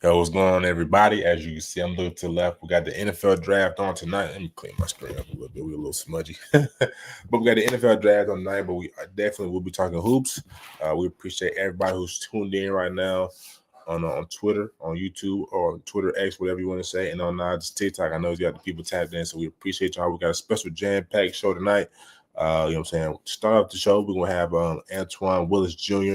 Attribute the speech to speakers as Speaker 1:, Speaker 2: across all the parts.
Speaker 1: Yo, what's going on, everybody? As you can see, I'm looking to the left. We got the NFL draft on tonight. Let me clean my screen up a little bit. We're a little smudgy. But we got the NFL draft on tonight, but we definitely will be talking hoops. We appreciate everybody who's tuned in right now on Twitter, on YouTube, or Twitter X, whatever you want to say, and on just TikTok. I know you got the people tapped in, so we appreciate y'all. We got a special jam-packed show tonight. You know what I'm saying? To start off the show, we're going to have Antwann Willis Jr.,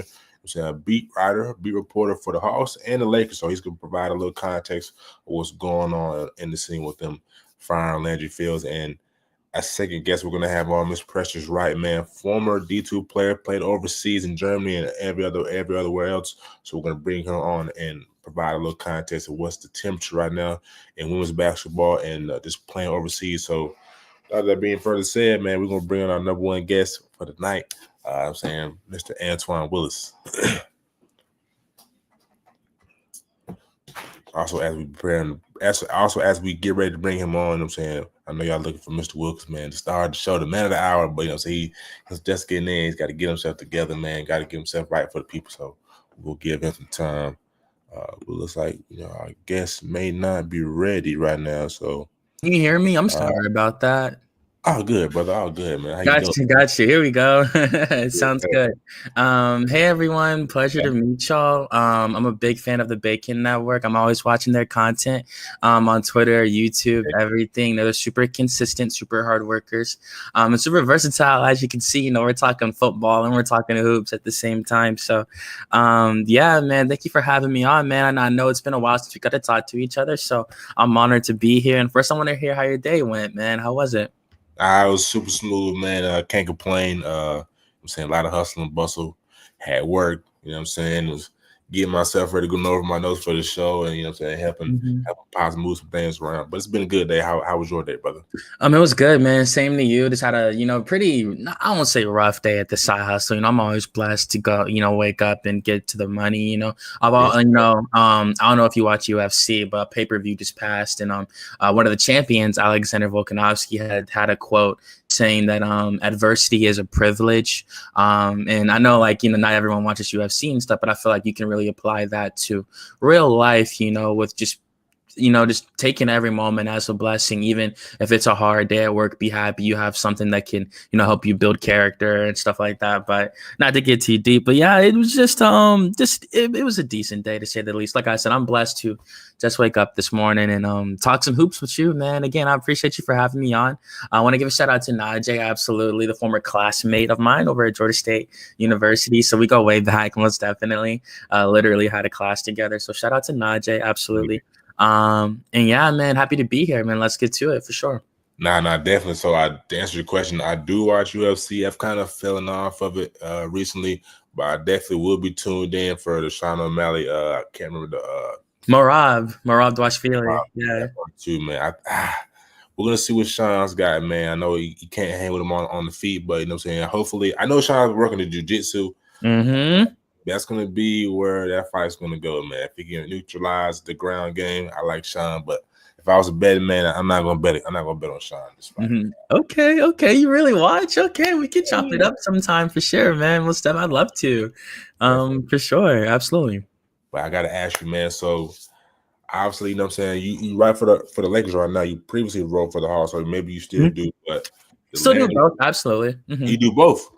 Speaker 1: a beat writer, beat reporter for the Hawks and the Lakers. So he's going to provide a little context of what's going on in the scene with them firing Landry Fields. And as second guest, we're going to have on Miss Precious Wright, man, former D2 player, played overseas in Germany and everywhere else. So we're going to bring her on and provide a little context of what's the temperature right now in women's basketball and just playing overseas. So that being further said, man, we're going to bring on our number one guest for the night. I'm saying Mr. Antwann Willis. Also, as we prepare, as we get ready to bring him on, I'm saying I know y'all looking for Mr. Wilkes, man, to start the show, the man of the hour. But so he's just getting in. He's got to get himself together, man. Got to get himself right for the people. So we'll give him some time. It looks like our guest may not be ready right now. So
Speaker 2: can you hear me? I'm sorry about that.
Speaker 1: Oh, good, brother. All good, man. How
Speaker 2: Got you. Here we go. It sounds good. Hey, everyone. Pleasure to meet y'all. I'm a big fan of the Bacon Network. I'm always watching their content on Twitter, YouTube, everything. They're super consistent, super hard workers, and super versatile. As you can see, we're talking football and we're talking hoops at the same time. So, yeah, man, thank you for having me on, man. And I know it's been a while since we got to talk to each other, so I'm honored to be here. And first, I want to hear how your day went, man. How was it?
Speaker 1: I was super smooth, man. Can't complain. I'm saying a lot of hustle and bustle. Had work, you know what I'm saying? Was getting myself ready to go over my notes for the show and, you know what I'm saying, helping positive move some things around. But it's been a good day. How was your day, brother?
Speaker 2: It was good, man. Same to you. Just had a, pretty, I won't say rough day at the side hustle. I'm always blessed to go, wake up and get to the money, I don't know if you watch UFC, but pay-per-view just passed. And one of the champions, Alexander Volkanovski, had a quote saying that adversity is a privilege. And I know, not everyone watches UFC and stuff, but I feel like you can really apply that to real life, with just taking every moment as a blessing, even if it's a hard day at work. Be happy you have something that can, help you build character and stuff like that. But not to get too deep, but yeah, it was just it was a decent day to say the least. Like I said, I'm blessed to just wake up this morning and talk some hoops with you, man. Again, I appreciate you for having me on. I want to give a shout out to Najeh, absolutely, the former classmate of mine over at Georgia State University. So we go way back, most definitely. Literally had a class together. So shout out to Najeh, absolutely. And yeah, man, happy to be here, man. Let's get to it for sure.
Speaker 1: Nah, definitely. So to answer your question, I do watch UFC. I've kind of fallen off of it recently, but I definitely will be tuned in for the Sean O'Malley. I can't remember the
Speaker 2: Marab Dwashvili. Yeah,
Speaker 1: too, man. We're gonna see what Sean's got, man. I know he can't hang with him on the feet, but you know what I'm saying. Hopefully, I know Sean's working the jiu-jitsu. That's going to be where that fight's going to go, man. If he can neutralize the ground game, I like Sean. But if I was a betting man, I'm not going to bet it. I'm not going to bet on Sean this fight.
Speaker 2: Okay. You really watch? Okay, we can chop it up sometime for sure, man. I'd love to. For sure. Absolutely.
Speaker 1: But I got to ask you, man. So obviously, you know what I'm saying, you write for the Lakers right now. You previously wrote for the Hawks, so maybe you still do. But
Speaker 2: still do both. Absolutely.
Speaker 1: You do both.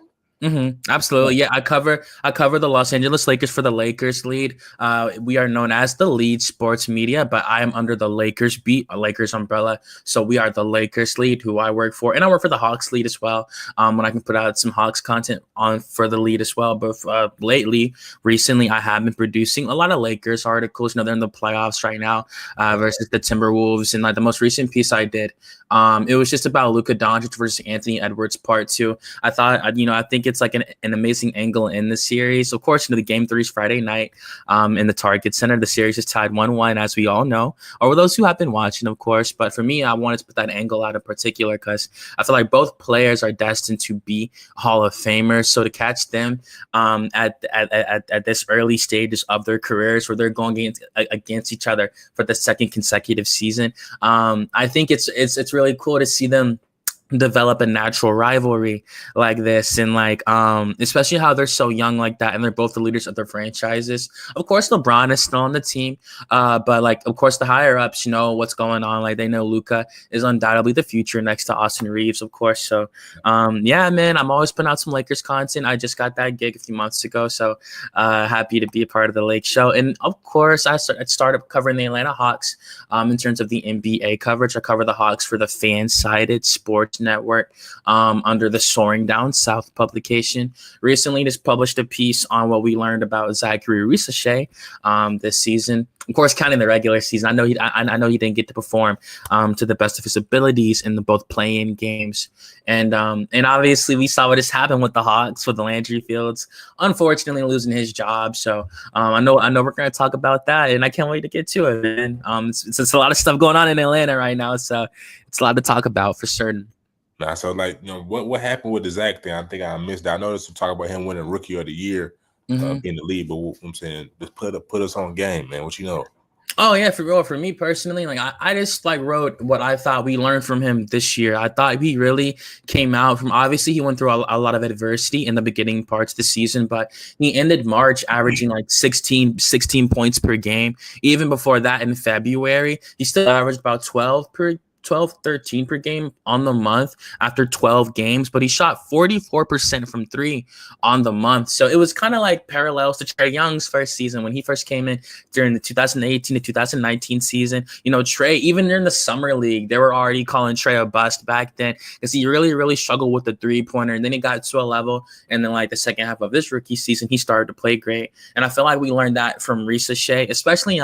Speaker 2: Absolutely. Yeah, I cover the Los Angeles Lakers for the Lakers Lead. We are known as the Lead Sports Media, but I am under the Lakers beat, a Lakers umbrella. So we are the Lakers Lead, who I work for, and I work for the Hawks Lead as well. When I can put out some Hawks content on for the Lead as well. But recently, I have been producing a lot of Lakers articles. They're in the playoffs right now versus the Timberwolves, and the most recent piece I did, it was just about Luka Doncic versus Anthony Edwards Part 2. I thought, I think it's an amazing angle in the series. Of course, the game 3 is Friday night in the Target Center. The series is tied 1-1, as we all know, or those who have been watching, of course. But for me, I wanted to put that angle out in particular because I feel like both players are destined to be Hall of Famers. So to catch them at this early stages of their careers, where they're going against each other for the second consecutive season, I think it's really cool to see them develop a natural rivalry like this, and like especially how they're so young like that, and they're both the leaders of their franchises. Of course LeBron is still on the team, but like of course the higher ups know what's going on. Like they know Luka is undoubtedly the future next to Austin Reeves, of course. So yeah, man, I'm always putting out some Lakers content. I just got that gig a few months ago, so happy to be a part of the Lake Show. And of course I started covering the Atlanta Hawks in terms of the NBA coverage. I cover the Hawks for the Fan-Sided Sports Network under the Soaring Down South publication. Recently just published a piece on what we learned about Zachary Risachet this season. Of course, counting the regular season, I know he didn't get to perform to the best of his abilities in the both play-in games, and obviously we saw what has happened with the Hawks with the Landry Fields, unfortunately losing his job. So I know we're going to talk about that, and I can't wait to get to it, man. It's a lot of stuff going on in Atlanta right now, so it's a lot to talk about for certain.
Speaker 1: Nah, so like what happened with the Zach thing? I think I missed that. I noticed some talk about him winning Rookie of the Year, being the lead. But what I'm saying, just put us on game, man. What you know?
Speaker 2: Oh yeah, for real. For me personally, like I just like wrote what I thought we learned from him this year. I thought he really came out from, obviously he went through a lot of adversity in the beginning parts of the season, but he ended March averaging like 16 points per game. Even before that in February, he still averaged about 13 per game on the month after 12 games, but he shot 44% from three on the month. So it was kind of like parallels to Trae Young's first season when he first came in during the 2018 to 2019 season. Trae, even during the summer league, they were already calling Trae a bust back then because he really, really struggled with the 3-pointer. And then he got to a level, and then like the second half of this rookie season, he started to play great. And I feel like we learned that from Risachet, especially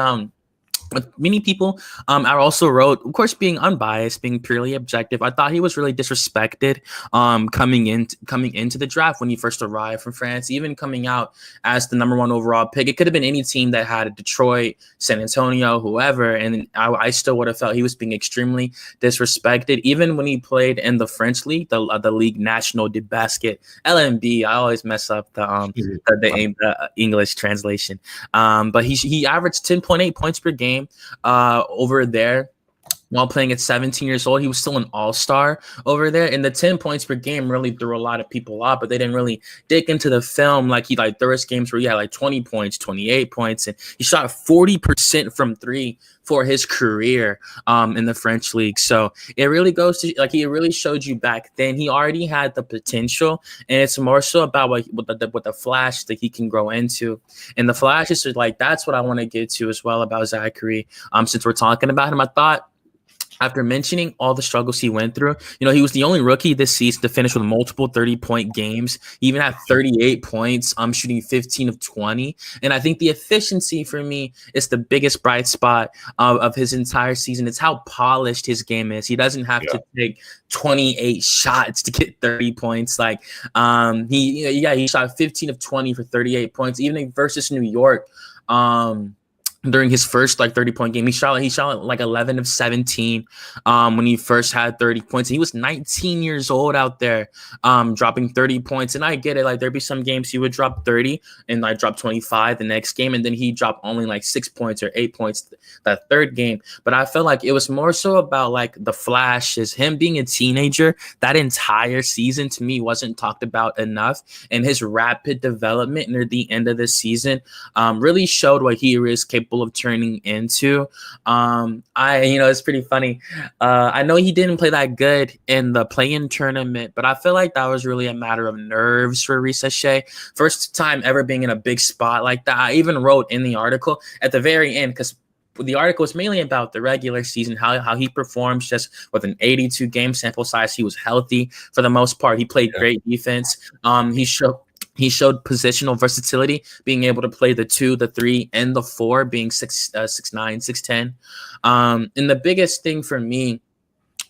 Speaker 2: with many people. I also wrote, of course, being unbiased, being purely objective, I thought he was really disrespected coming into the draft when he first arrived from France, even coming out as the number 1 overall pick. It could have been any team that had Detroit, San Antonio, whoever, and I still would have felt he was being extremely disrespected. Even when he played in the French league, the Ligue Nationale de Basket, LNB. I always mess up the English translation, but he averaged 10.8 points per game over there while playing at 17 years old. He was still an all-star over there, and the 10 points per game really threw a lot of people off, but they didn't really dig into the film. Like there was games where he had like 20 points, 28 points, and he shot 40% from three for his career in the French league. So it really goes to, like, he really showed you back then he already had the potential, and it's more so about what the flash that he can grow into. And the flashes are like, that's what I want to get to as well about Zachary. Since we're talking about him, I thought, after mentioning all the struggles he went through, he was the only rookie this season to finish with multiple 30-point games. He even had 38 points, shooting 15 of 20. And I think the efficiency for me is the biggest bright spot of his entire season. It's how polished his game is. He doesn't have to take 28 shots to get 30 points. Like he shot 15 of 20 for 38 points, even versus New York. During his first 30-point game, he shot like 11 of 17 when he first had 30 points. He was 19 years old out there, dropping 30 points. And I get it, like there'd be some games he would drop 30 and drop 25 the next game, and then he dropped only 6 points or 8 points that third game. But I felt like it was more so about the flashes. Him being a teenager, that entire season to me wasn't talked about enough, and his rapid development near the end of the season really showed what he is capable of turning into. It's pretty funny. I know he didn't play that good in the play-in tournament, but I feel like that was really a matter of nerves for Risachet. First time ever being in a big spot like that. I even wrote in the article at the very end, because the article was mainly about the regular season, how he performs just with an 82 game sample size. He was healthy for the most part. He played great defense. He showed positional versatility, being able to play the 2, the 3, and the 4, being 6'9", 6'10". And the biggest thing for me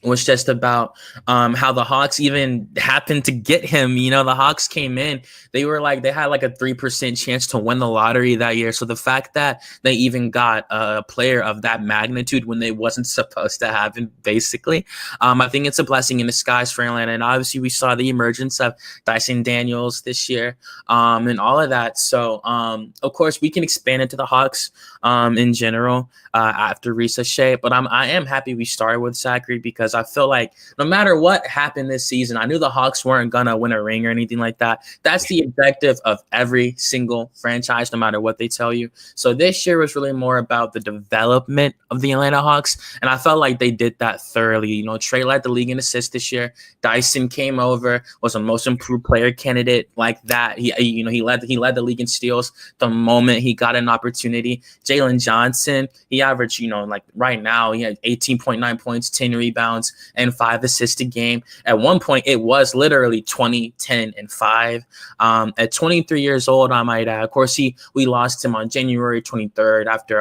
Speaker 2: was just about how the Hawks even happened to get him. The Hawks came in, they had a 3% chance to win the lottery that year. So the fact that they even got a player of that magnitude when they wasn't supposed to have him, basically, I think it's a blessing in disguise for Atlanta. And obviously we saw the emergence of Dyson Daniels this year, and all of that. So of course we can expand into the Hawks in general after Risachet, but I am happy we started with Zachary, because because I feel like no matter what happened this season, I knew the Hawks weren't going to win a ring or anything like that. That's the objective of every single franchise, no matter what they tell you. So this year was really more about the development of the Atlanta Hawks, and I felt like they did that thoroughly. You know, Trey led the league in assists this year. Dyson came over, was a most improved player candidate like that. He led the league in steals the moment he got an opportunity. Jalen Johnson, he averaged, like right now, he had 18.9 points, 10 rebounds, and 5 assists a game. At one point, it was literally 20, 10, and 5. At 23 years old, I might add. Of course, we lost him on January 23rd after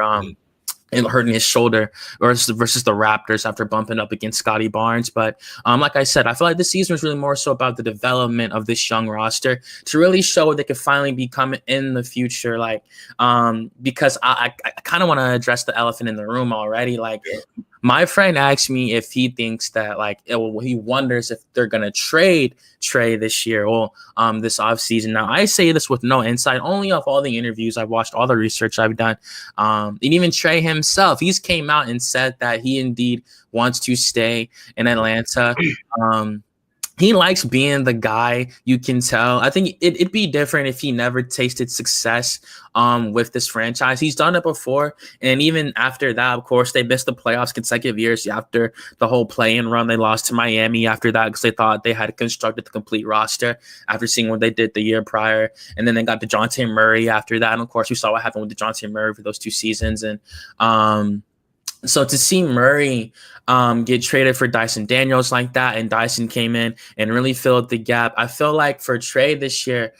Speaker 2: and hurting his shoulder versus the Raptors after bumping up against Scotty Barnes. But like I said, I feel like this season was really more so about the development of this young roster to really show what they could finally become in the future. Like, because I kind of want to address the elephant in the room already. Like, my friend asked me if he thinks that he wonders if they're gonna trade Trey this year or this offseason. Now, I say this with no insight, only off all the interviews I've watched, all the research I've done. And even Trey himself, he's came out and said that he indeed wants to stay in Atlanta. He likes being the guy, you can tell. I think it'd be different if he never tasted success with this franchise. He's done it before. And even after that, of course, they missed the playoffs consecutive years after the whole play-in run. They lost to Miami after that because they thought they had constructed the complete roster after seeing what they did the year prior. And then they got DeJounte Murray after that. And, of course, we saw what happened with DeJounte Murray for those 2 seasons. And so to see Murray get traded for Dyson Daniels like that, and Dyson came in and really filled the gap. I feel like for Trey this year,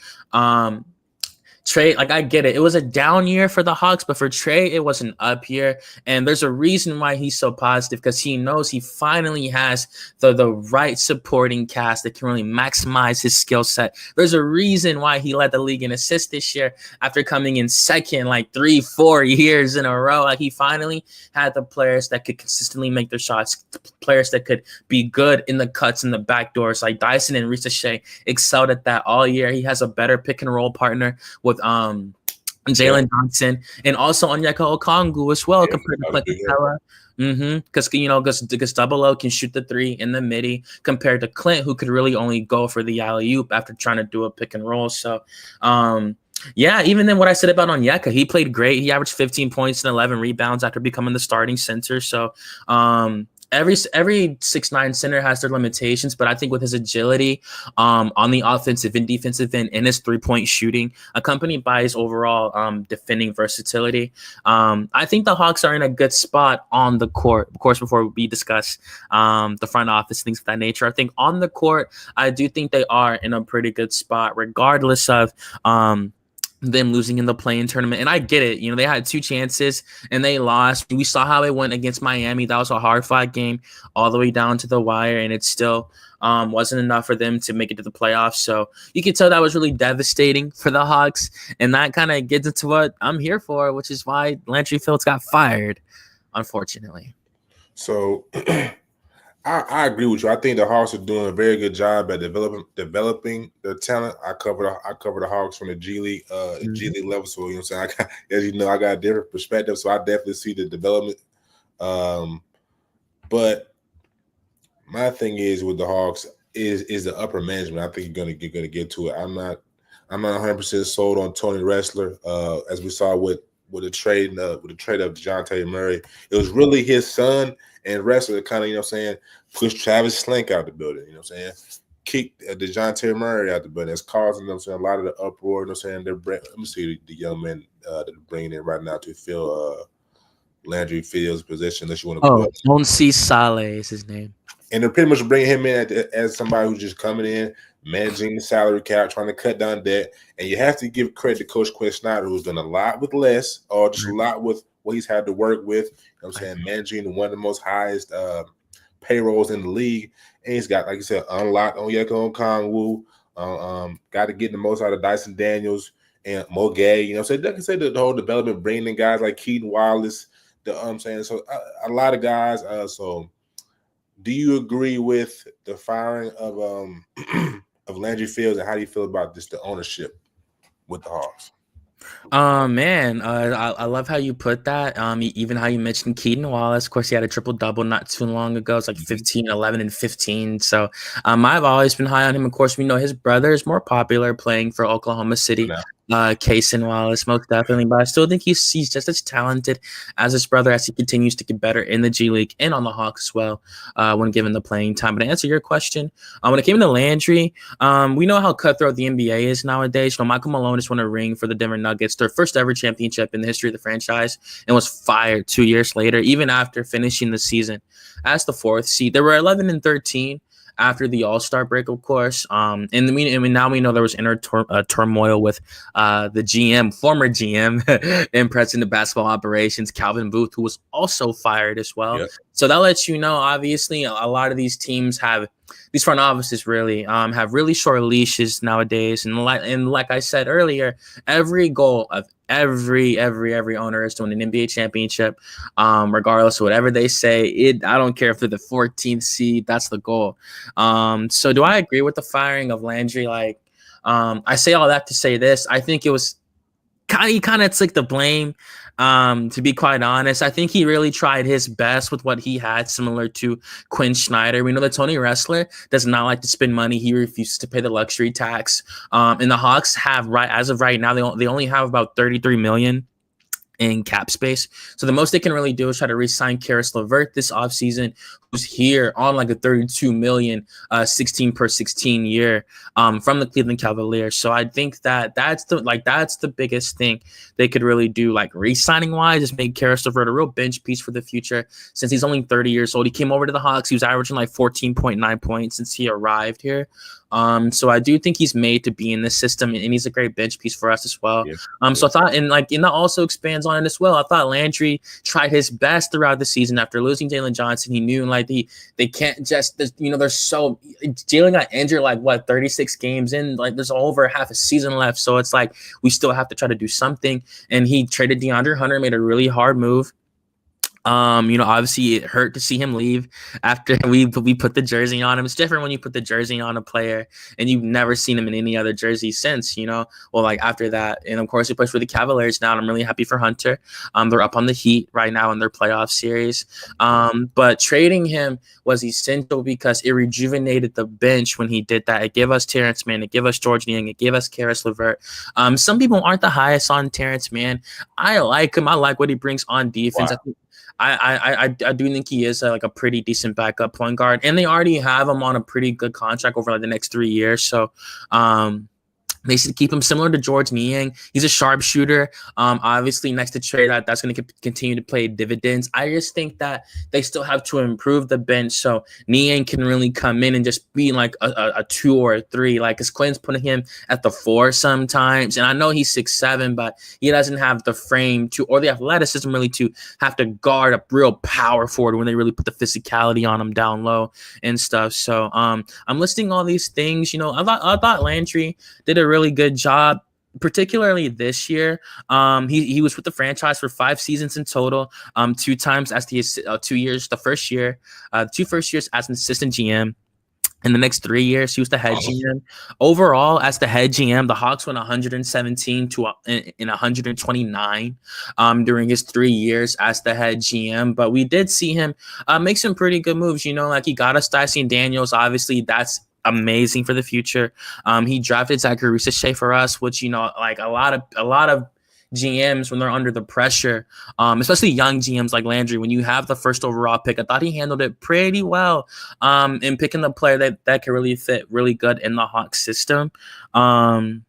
Speaker 2: Trey, I get it. It was a down year for the Hawks, but for Trey, it was an up year. And there's a reason why he's so positive, because he knows he finally has the right supporting cast that can really maximize his skill set. There's a reason why he led the league in assists this year after coming in second 3-4 years in a row. He finally had the players that could consistently make their shots, players that could be good in the cuts and the back doors. Like Dyson and Ricochet excelled at that all year. He has a better pick and roll partner with Jalen Johnson, and also Onyeka Okongwu as well, compared to Clint Capella. Because Double O can shoot the 3 in the midi compared to Clint, who could really only go for the alley-oop after trying to do a pick and roll. So even then what I said about Onyeka, he played great. He averaged 15 points and 11 rebounds after becoming the starting center. So every 6'9" center has their limitations, but I think with his agility on the offensive and defensive end and his 3-point shooting, accompanied by his overall defending versatility, I think the Hawks are in a good spot on the court. Of course, before we discuss the front office, things of that nature, I think on the court, I do think they are in a pretty good spot, regardless of them losing in the play-in tournament. And I get it. They had 2 chances and they lost. We saw how it went against Miami. That was a hard-fought game all the way down to the wire, and it still wasn't enough for them to make it to the playoffs. So you can tell that was really devastating for the Hawks, and that kind of gets into what I'm here for, which is why Landry Fields got fired, unfortunately.
Speaker 1: So I agree with you. I think the Hawks are doing a very good job at developing their talent. I cover the Hawks from the G League, G League level. So I got a different perspective. So I definitely see the development. But my thing is with the Hawks is the upper management. I think you're gonna get to it. I'm not 100% sold on Tony Ressler. As we saw with the trade of DeJounte Murray, it was really his son and Ressler kind of, push Travis Slank out the building, kick DeJounte Murray out the building. It's causing them, a lot of the uproar, Let me see the young man that they're bringing in right now to fill Landry Fields' position, unless you want to
Speaker 2: Onsi Saleh is his name.
Speaker 1: And they're pretty much bringing him in as somebody who's just coming in, managing the salary cap, trying to cut down debt. And you have to give credit to Coach Quinn Snyder, who's done a lot with less, or just a lot with what he's had to work with. Managing one of the most highest payrolls in the league. And he's got, like you said, unlocked Onyeka Okongwu. Got to get the most out of Dyson Daniels and Mo Gay. So like I said, the whole development, bringing in guys like Keaton Wallace. So a lot of guys. So do you agree with the firing of Landry Fields, and how do you feel about the ownership with the Hawks?
Speaker 2: Man, I love how you put that. Even how you mentioned Keaton Wallace. Of course, he had a triple double not too long ago. It's like
Speaker 1: Mhm.
Speaker 2: 15, 11, and 15. So, I've always been high on him. Of course, we know his brother is more popular playing for Oklahoma City.
Speaker 1: Now,
Speaker 2: Kaysen Wallace, most definitely. But I still think he's just as talented as his brother as he continues to get better in the G League and on the Hawks as well. When given the playing time. But to answer your question, when it came to Landry, we know how cutthroat the NBA is nowadays. You know, Michael Malone just won a ring for the Denver Nuggets, their first ever championship in the history of the franchise, and was fired 2 years later, even after finishing the season as the fourth seed. They were 11-13 after the All-Star break, of course. Now we know there was inner turmoil with the GM, former GM, and president of basketball operations, Calvin Booth, who was also fired as well.
Speaker 1: yep.
Speaker 2: So that lets you know, obviously, a lot of these teams have these front offices really have really short leashes nowadays. And like I said earlier, every goal of every owner is to win an NBA championship, regardless of whatever they say. I don't care if they're the 14th seed. That's the goal. So do I agree with the firing of Landry? Like, I say all that to say this. I think it was he kind of took the blame. To be quite honest, I think he really tried his best with what he had, similar to Quinn Snyder. We know that Tony Ressler does not like to spend money. He refuses to pay the luxury tax. And the Hawks have, as of right now, they only have about 33 million in cap space. So the most they can really do is try to re-sign Karis LeVert this offseason, who's here on like a 32 million 16 per 16 year from the Cleveland Cavaliers. So I think that's the biggest thing they could really do, like re-signing wise, is make Karis LeVert a real bench piece for the future. Since he's only 30 years old, he came over to the Hawks. He was averaging like 14.9 points since he arrived here. So I do think he's made to be in this system, and he's a great bench piece for us as well.
Speaker 1: Yeah.
Speaker 2: So I thought, and that also expands on it as well. I thought Landry tried his best throughout the season after losing Jalen Johnson. He knew like they can't just, there's so Jalen got injured like 36 games in, like there's over half a season left. So it's like we still have to try to do something. And he traded DeAndre Hunter, made a really hard move. Obviously it hurt to see him leave after we put the jersey on him. It's different when you put the jersey on a player and you've never seen him in any other jersey since, like after that. And of course he plays for the Cavaliers now, and I'm really happy for Hunter. They're up on the Heat right now in their playoff series. But trading him was essential because it rejuvenated the bench when he did that. It gave us Terrence Mann, it gave us George Niang, it gave us Karis LeVert. Some people aren't the highest on Terrence Mann. I like him. I like what he brings on defense.
Speaker 1: Wow.
Speaker 2: I do think he is like a pretty decent backup point guard, and they already have him on a pretty good contract over like the next 3 years. So, they should keep him similar to George Niang. He's a sharpshooter. Obviously, next to Trey, that's going to continue to play dividends. I just think that they still have to improve the bench so Niang can really come in and just be like a 2 or a 3. Like, because Quinn's putting him at the 4 sometimes. And I know he's 6'7", but he doesn't have the frame to, or the athleticism really to have to guard a real power forward when they really put the physicality on him down low and stuff. So I'm listing all these things. I thought Landry did a really good job, particularly this year. He was with the franchise for 5 seasons in total. 2 times as the 2 years, the first year, 2 first years as an assistant GM. In the next 3 years, he was the head GM. Overall, as the head GM, the Hawks went 117 to 129 during his 3 years as the head GM. But we did see him make some pretty good moves. Like he got us Dyson Daniels. Obviously, that's amazing for the future. He drafted Zachary Shea for us, which like a lot of GMs, when they're under the pressure, especially young GMs like Landry, when you have the first overall pick, I thought he handled it pretty well in picking the player that can really fit really good in the Hawks system. And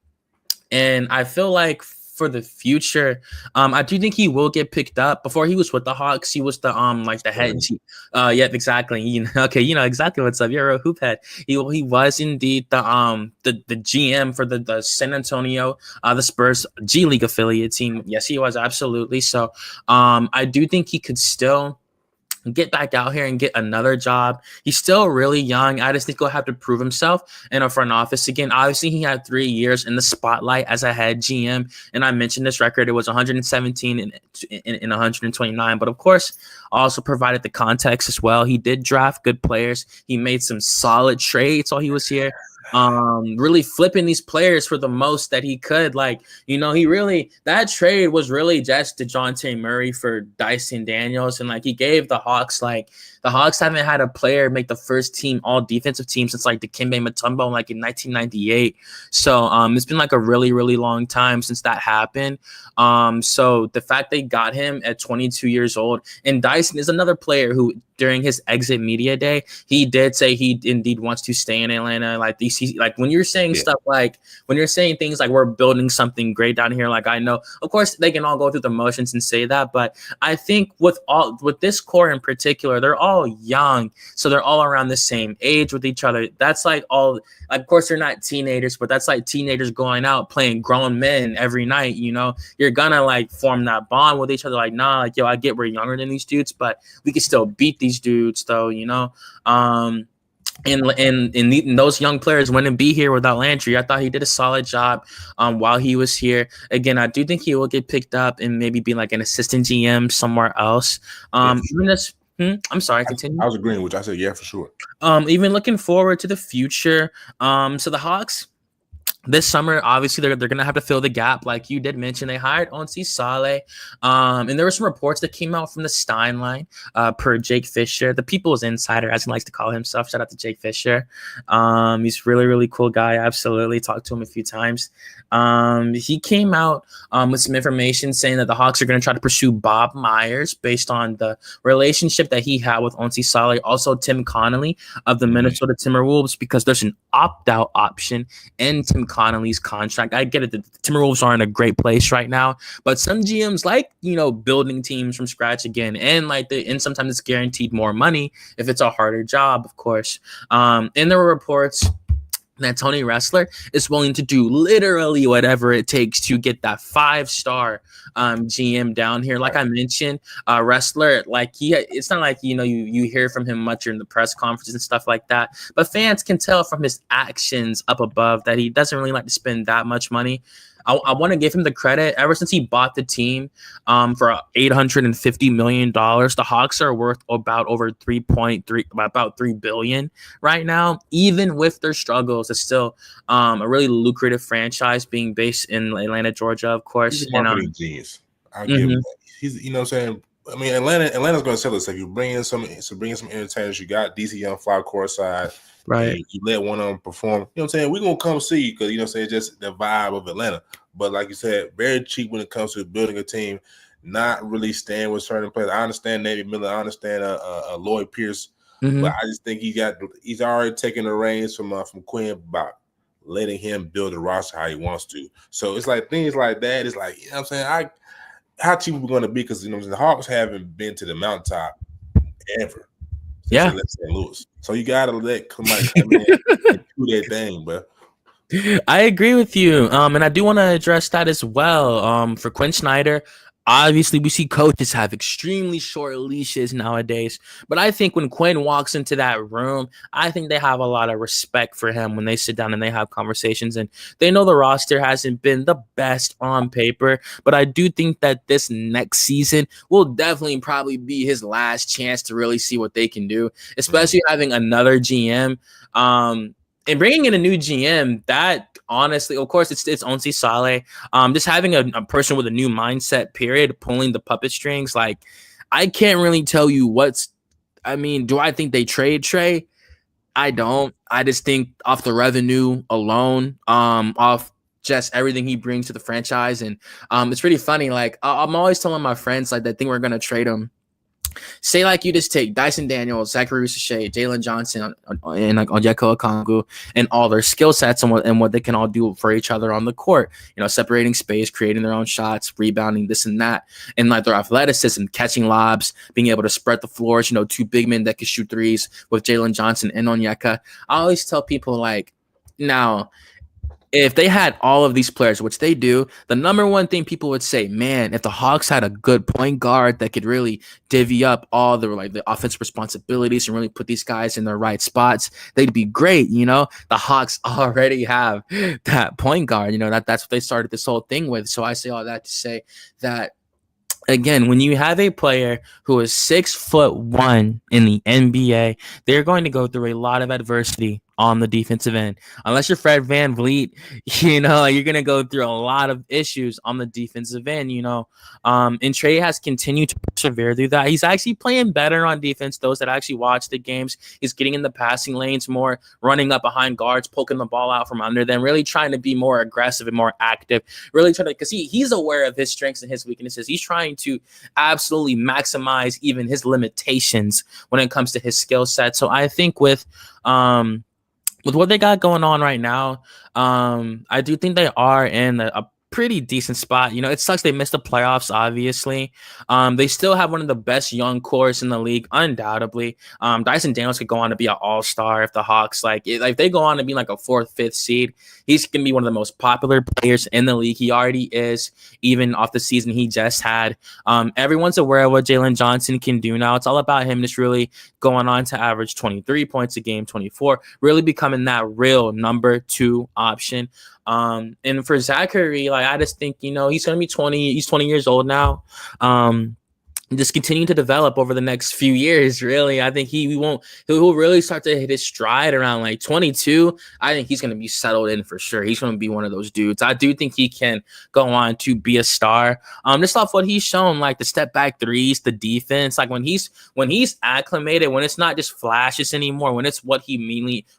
Speaker 2: I feel like for the future, I do think he will get picked up. Before he was with the Hawks, he was the like the head. Yeah, exactly. Okay, exactly what's up. You're a hoop head. He was indeed the GM for the San Antonio the Spurs G League affiliate team. Yes, he was, absolutely. So I do think he could still get back out here and get another job. He's still really young. I just think he'll have to prove himself in a front office again. Obviously, he had 3 years in the spotlight as a head GM, and I mentioned this record. It was 117 and 129. But of course, also provided the context as well. He did draft good players. He made some solid trades while he was here. really flipping these players for the most that he could. Like, that trade was really just DeJounte Murray for Dyson Daniels. And like, he gave the Hawks haven't had a player make the first team all defensive team since like Dikembe Mutombo like in 1998. So it's been like a really, really long time since that happened. So the fact they got him at 22 years old, and Dyson is another player who during his exit media day, he did say he indeed wants to stay in Atlanta. Like like when you're saying stuff like when you're saying things like we're building something great down here, like I know, of course, they can all go through the motions and say that, but I think with this core in particular, they're all young, so they're all around the same age with each other. That's like all. Of course, they're not teenagers, but that's like teenagers going out playing grown men every night. You're gonna like form that bond with each other. Like, nah, like yo, I get we're younger than these dudes, but we can still beat these dudes, though. And those young players wouldn't be here without Landry. I thought he did a solid job while he was here. Again, I do think he will get picked up and maybe be like an assistant GM somewhere else. I'm sorry, continue.
Speaker 1: I was agreeing with you. I said, yeah, for sure.
Speaker 2: Even looking forward to the future. So the Hawks this summer, obviously, they're going to have to fill the gap. Like you did mention, they hired Onsi Saleh. And there were some reports that came out from the Stein line per Jake Fisher, the people's insider, as he likes to call himself. Shout out to Jake Fisher. He's really, really cool guy. I absolutely talked to him a few times. He came out with some information saying that the Hawks are going to try to pursue Bob Myers based on the relationship that he had with Onsi Saleh. Also, Tim Connolly of the Minnesota Timberwolves, because there's an opt-out option in Tim Connolly's contract. I get it. The Timberwolves are in a great place right now, but some GMs like, building teams from scratch again. And and sometimes it's guaranteed more money if it's a harder job, of course. And there were reports that Tony Ressler is willing to do literally whatever it takes to get that 5-star GM down here. Like I mentioned, Ressler, it's not like, you hear from him much in the press conferences and stuff like that, but fans can tell from his actions up above that he doesn't really like to spend that much money. I want to give him the credit. Ever since he bought the team for $850 million, the Hawks are worth about $3 billion right now. Even with their struggles, it's still a really lucrative franchise being based in Atlanta, Georgia, of course.
Speaker 1: He's a marketing genius. I give him that. He's, what I'm saying? I mean, Atlanta's going to sell itself. You bring in some entertainers. You got DC Young Fly courtside.
Speaker 2: Right.
Speaker 1: You let one of them perform. You know what I'm saying? We're going to come see you because, it's just the vibe of Atlanta. But like you said, very cheap when it comes to building a team, not really staying with certain players. I understand Navy Miller. I understand Lloyd Pierce. But I just think he's already taken the reins from Quinn about letting him build the roster how he wants to. So it's like things like that. It's like, what I'm saying? How cheap are we going to be? Because, the Hawks haven't been to the mountaintop ever.
Speaker 2: Yeah.
Speaker 1: St. Louis. So you gotta let somebody come in and do that thing, but
Speaker 2: I agree with you. And I do want to address that as well. For Quinn Snyder, obviously we see coaches have extremely short leashes nowadays. But I think when Quinn walks into that room, I think they have a lot of respect for him when they sit down and they have conversations. And they know the roster hasn't been the best on paper. But I do think that this next season will definitely probably be his last chance to really see what they can do, especially having another GM. And bringing in a new GM, that honestly, of course, it's Onsi Saleh. Just having a person with a new mindset, period, pulling the puppet strings. Like, I can't really tell you do I think they trade Trey? I don't. I just think off the revenue alone, off just everything he brings to the franchise. And it's pretty funny. Like, I'm always telling my friends, like, they think we're going to trade him. Say like you just take Dyson Daniels, Zachary Sachet, Jalen Johnson, and like Onyeka Okongwu, and all their skill sets and what they can all do for each other on the court. Separating space, creating their own shots, rebounding, this and that, and like their athleticism, catching lobs, being able to spread the floors. Two big men that can shoot threes with Jalen Johnson and Onyeka. I always tell people like, now, if they had all of these players, which they do, the number one thing people would say, man, if the Hawks had a good point guard that could really divvy up all the offensive responsibilities and really put these guys in their right spots, they'd be great. The Hawks already have that point guard. That's what they started this whole thing with. So I say all that to say that again, when you have a player who is 6'1" in the NBA, they're going to go through a lot of adversity on the defensive end. Unless you're Fred VanVleet, you're going to go through a lot of issues on the defensive end, and Trey has continued to persevere through that. He's actually playing better on defense. Those that actually watch the games, he's getting in the passing lanes more, running up behind guards, poking the ball out from under them, really trying to be more aggressive and more active, really trying to, because he's aware of his strengths and his weaknesses. He's trying to absolutely maximize even his limitations when it comes to his skill set. So I think with what they got going on right now, I do think they are in a pretty decent spot. It sucks they missed the playoffs, obviously. They still have one of the best young cores in the league, undoubtedly. Dyson Daniels could go on to be an all-star if the Hawks, if they go on to be like a 4th, 5th seed. He's going to be one of the most popular players in the league. He already is, even off the season he just had. Everyone's aware of what Jalen Johnson can do now. It's all about him just really going on to average 23 points a game, 24, really becoming that real number 2 option. And for Zachary, I just think, he's going to be 20. He's 20 years old now. Just continue to develop over the next few years. Really, I think he'll really start to hit his stride around 22. I think he's going to be settled in for sure. He's going to be one of those dudes. I do think he can go on to be a star. Just off what he's shown, the step back threes, the defense, when he's acclimated, when it's not just flashes anymore, when it's what he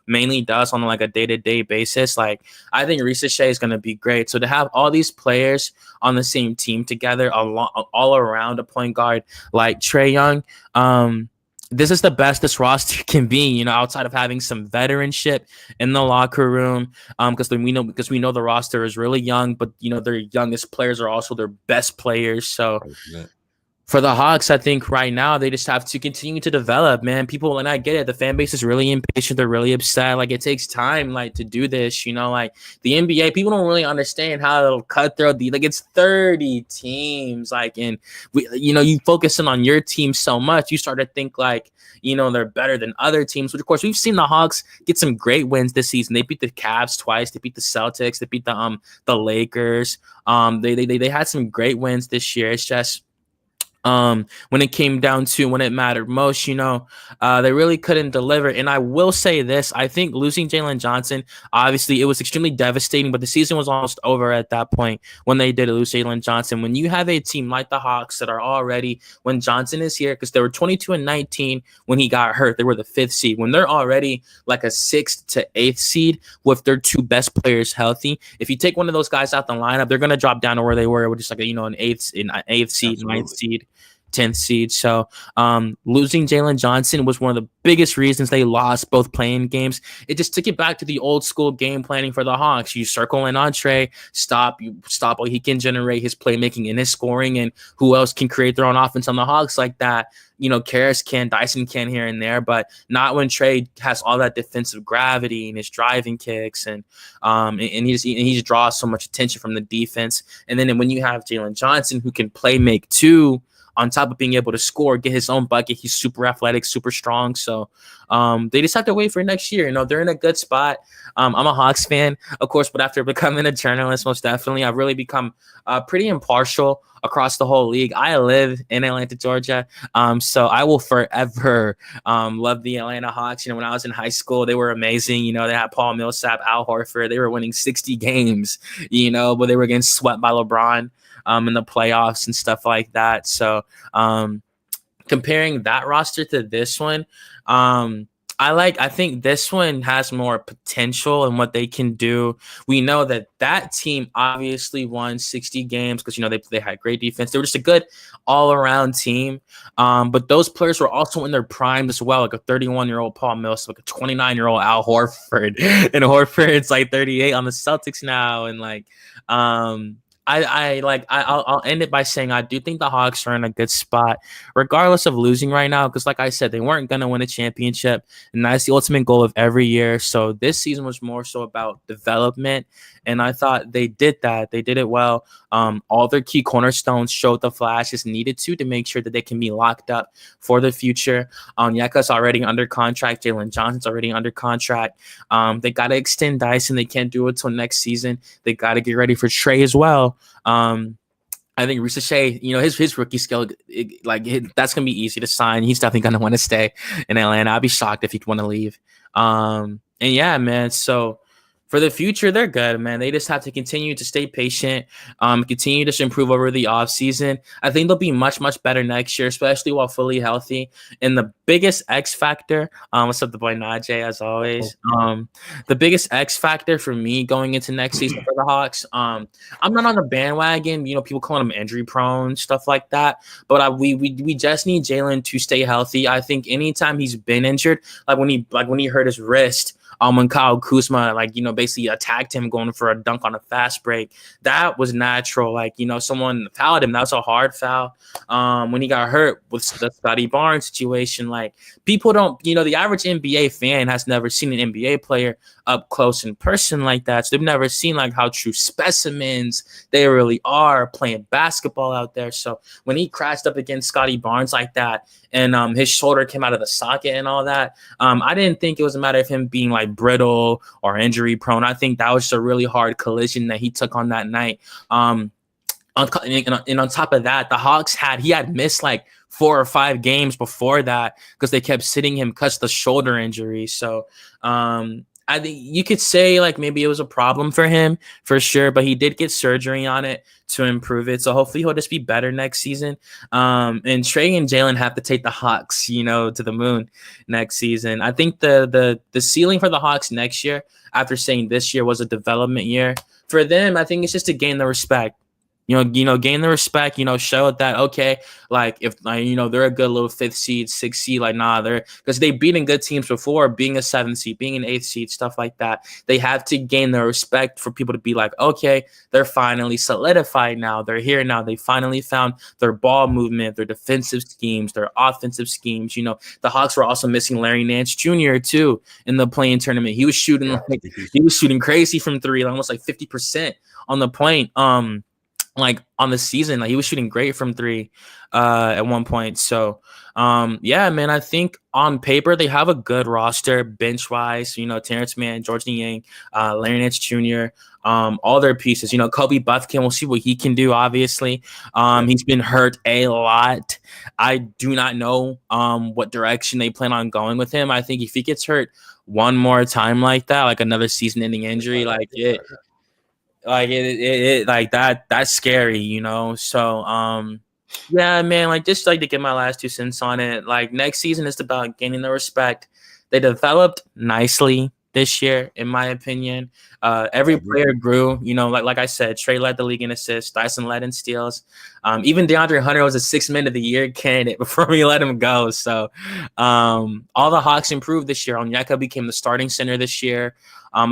Speaker 2: mainly does on a day-to-day basis. I think Risa Shea is going to be great. So to have all these players on the same team together, all around a point guard like Trae Young, this is the best this roster can be, outside of having some veteranship in the locker room, because we know the roster is really young, but their youngest players are also their best players. So for the Hawks, I think right now they just have to continue to develop, man. People, and I get it, the fan base is really impatient. They're really upset. It takes time, to do this, the NBA, people don't really understand how cutthroat it's 30 teams, and you focusing on your team so much, you start to think they're better than other teams, which of course we've seen the Hawks get some great wins this season. They beat the Cavs twice. They beat the Celtics. They beat the Lakers. They had some great wins this year. It's just, when it came down to when it mattered most, they really couldn't deliver. And I will say this, I think losing Jalen Johnson, obviously it was extremely devastating, but the season was almost over at that point when they did lose Jalen Johnson. When you have a team like the Hawks that are already, when Johnson is here, because they were 22-19 when he got hurt, they were the 5th seed. When they're already a 6th to 8th seed with their 2 best players healthy, if you take one of those guys out the lineup, they're going to drop down to where they were, which is an 8th seed, 9th seed, 10th seed. So losing Jalen Johnson was one of the biggest reasons they lost both playing games. It just took it back to the old school game planning for the Hawks. You circle in on Trey, you stop what he can generate, his playmaking and his scoring, and who else can create their own offense on the Hawks like that. Karras can, Dyson can here and there, but not when Trey has all that defensive gravity and his driving kicks, and he just draws so much attention from the defense. And then when you have Jalen Johnson, who can play make too, on top of being able to score, get his own bucket, he's super athletic, super strong. So they just have to wait for next year. They're in a good spot. I'm a Hawks fan, of course, but after becoming a journalist, most definitely, I've really become pretty impartial across the whole league. I live in Atlanta, Georgia, so I will forever love the Atlanta Hawks. When I was in high school, they were amazing. They had Paul Millsap, Al Horford. They were winning 60 games, but they were getting swept by LeBron in the playoffs and stuff like that. So comparing that roster to this one, I think this one has more potential in what they can do. We know that team obviously won 60 games because, they had great defense. They were just a good all-around team. But those players were also in their prime as well, like a 31-year-old Paul Millsap, like a 29-year-old Al Horford. And Horford's 38 on the Celtics now. And I'll end it by saying I do think the Hawks are in a good spot, regardless of losing right now, because like I said, they weren't going to win a championship, and that's the ultimate goal of every year. So this season was more so about development, and I thought they did that. They did it well. All their key cornerstones showed the flashes needed to make sure that they can be locked up for the future. Onyeka's already under contract. Jalen Johnson's already under contract. They got to extend Dyson. They can't do it till next season. They got to get ready for Trey as well. I think Ricochet, his rookie skill, that's gonna be easy to sign. He's definitely gonna want to stay in Atlanta. I'd be shocked if he'd want to leave. And yeah, man. So for the future, they're good, man. They just have to continue to stay patient, continue to improve over the offseason. I think they'll be much, much better next year, especially while fully healthy. And the biggest X factor, what's up, the boy Najeh, as always. The biggest X factor for me going into next season for the Hawks, I'm not on the bandwagon, people calling him injury prone, stuff like that. But we just need Jalen to stay healthy. I think anytime he's been injured, like when he hurt his wrist, when Kyle Kuzma, basically attacked him going for a dunk on a fast break, that was natural. Someone fouled him. That was a hard foul. When he got hurt with the Scotty Barnes situation, people don't, the average NBA fan has never seen an NBA player up close in person like that. So they've never seen how true specimens they really are playing basketball out there. So when he crashed up against Scotty Barnes like that, and his shoulder came out of the socket and all that, I didn't think it was a matter of him being brittle or injury prone. I think that was just a really hard collision that he took on that night. And on top of that, the Hawks he had missed 4 or 5 games before that because they kept sitting him because of the shoulder injury. So I think you could say maybe it was a problem for him for sure, but he did get surgery on it to improve it. So hopefully he'll just be better next season. And Trey and Jalen have to take the Hawks, to the moon next season. I think the ceiling for the Hawks next year, after saying this year was a development year for them, I think it's just to gain the respect. Gain the respect, show that, okay, if, they're a good little 5th seed, 6th seed, because they've beaten good teams before, being a 7th seed, being an 8th seed, stuff like that. They have to gain the respect for people to be okay, they're finally solidified now. They're here now. They finally found their ball movement, their defensive schemes, their offensive schemes. The Hawks were also missing Larry Nance Jr. too in the play-in tournament. He was shooting crazy from 3, almost 50% on the point. On the season, he was shooting great from 3 at one point. So yeah, man, I think on paper they have a good roster bench wise. Terrence Mann, George Niang, Larry Nance Jr., all their pieces. Kobe Buffkin, we'll see what he can do. Obviously, he's been hurt a lot. I do not know what direction they plan on going with him. I think if he gets hurt one more time like that, another season-ending injury, that's scary, So yeah, man, just to get my last 2 cents on it. Next season is about gaining the respect. They developed nicely this year, in my opinion. Every player grew, like I said, Trey led the league in assists, Dyson led in steals. Even DeAndre Hunter was a 6th man of the year candidate before we let him go. So all the Hawks improved this year. Onyeka became the starting center this year.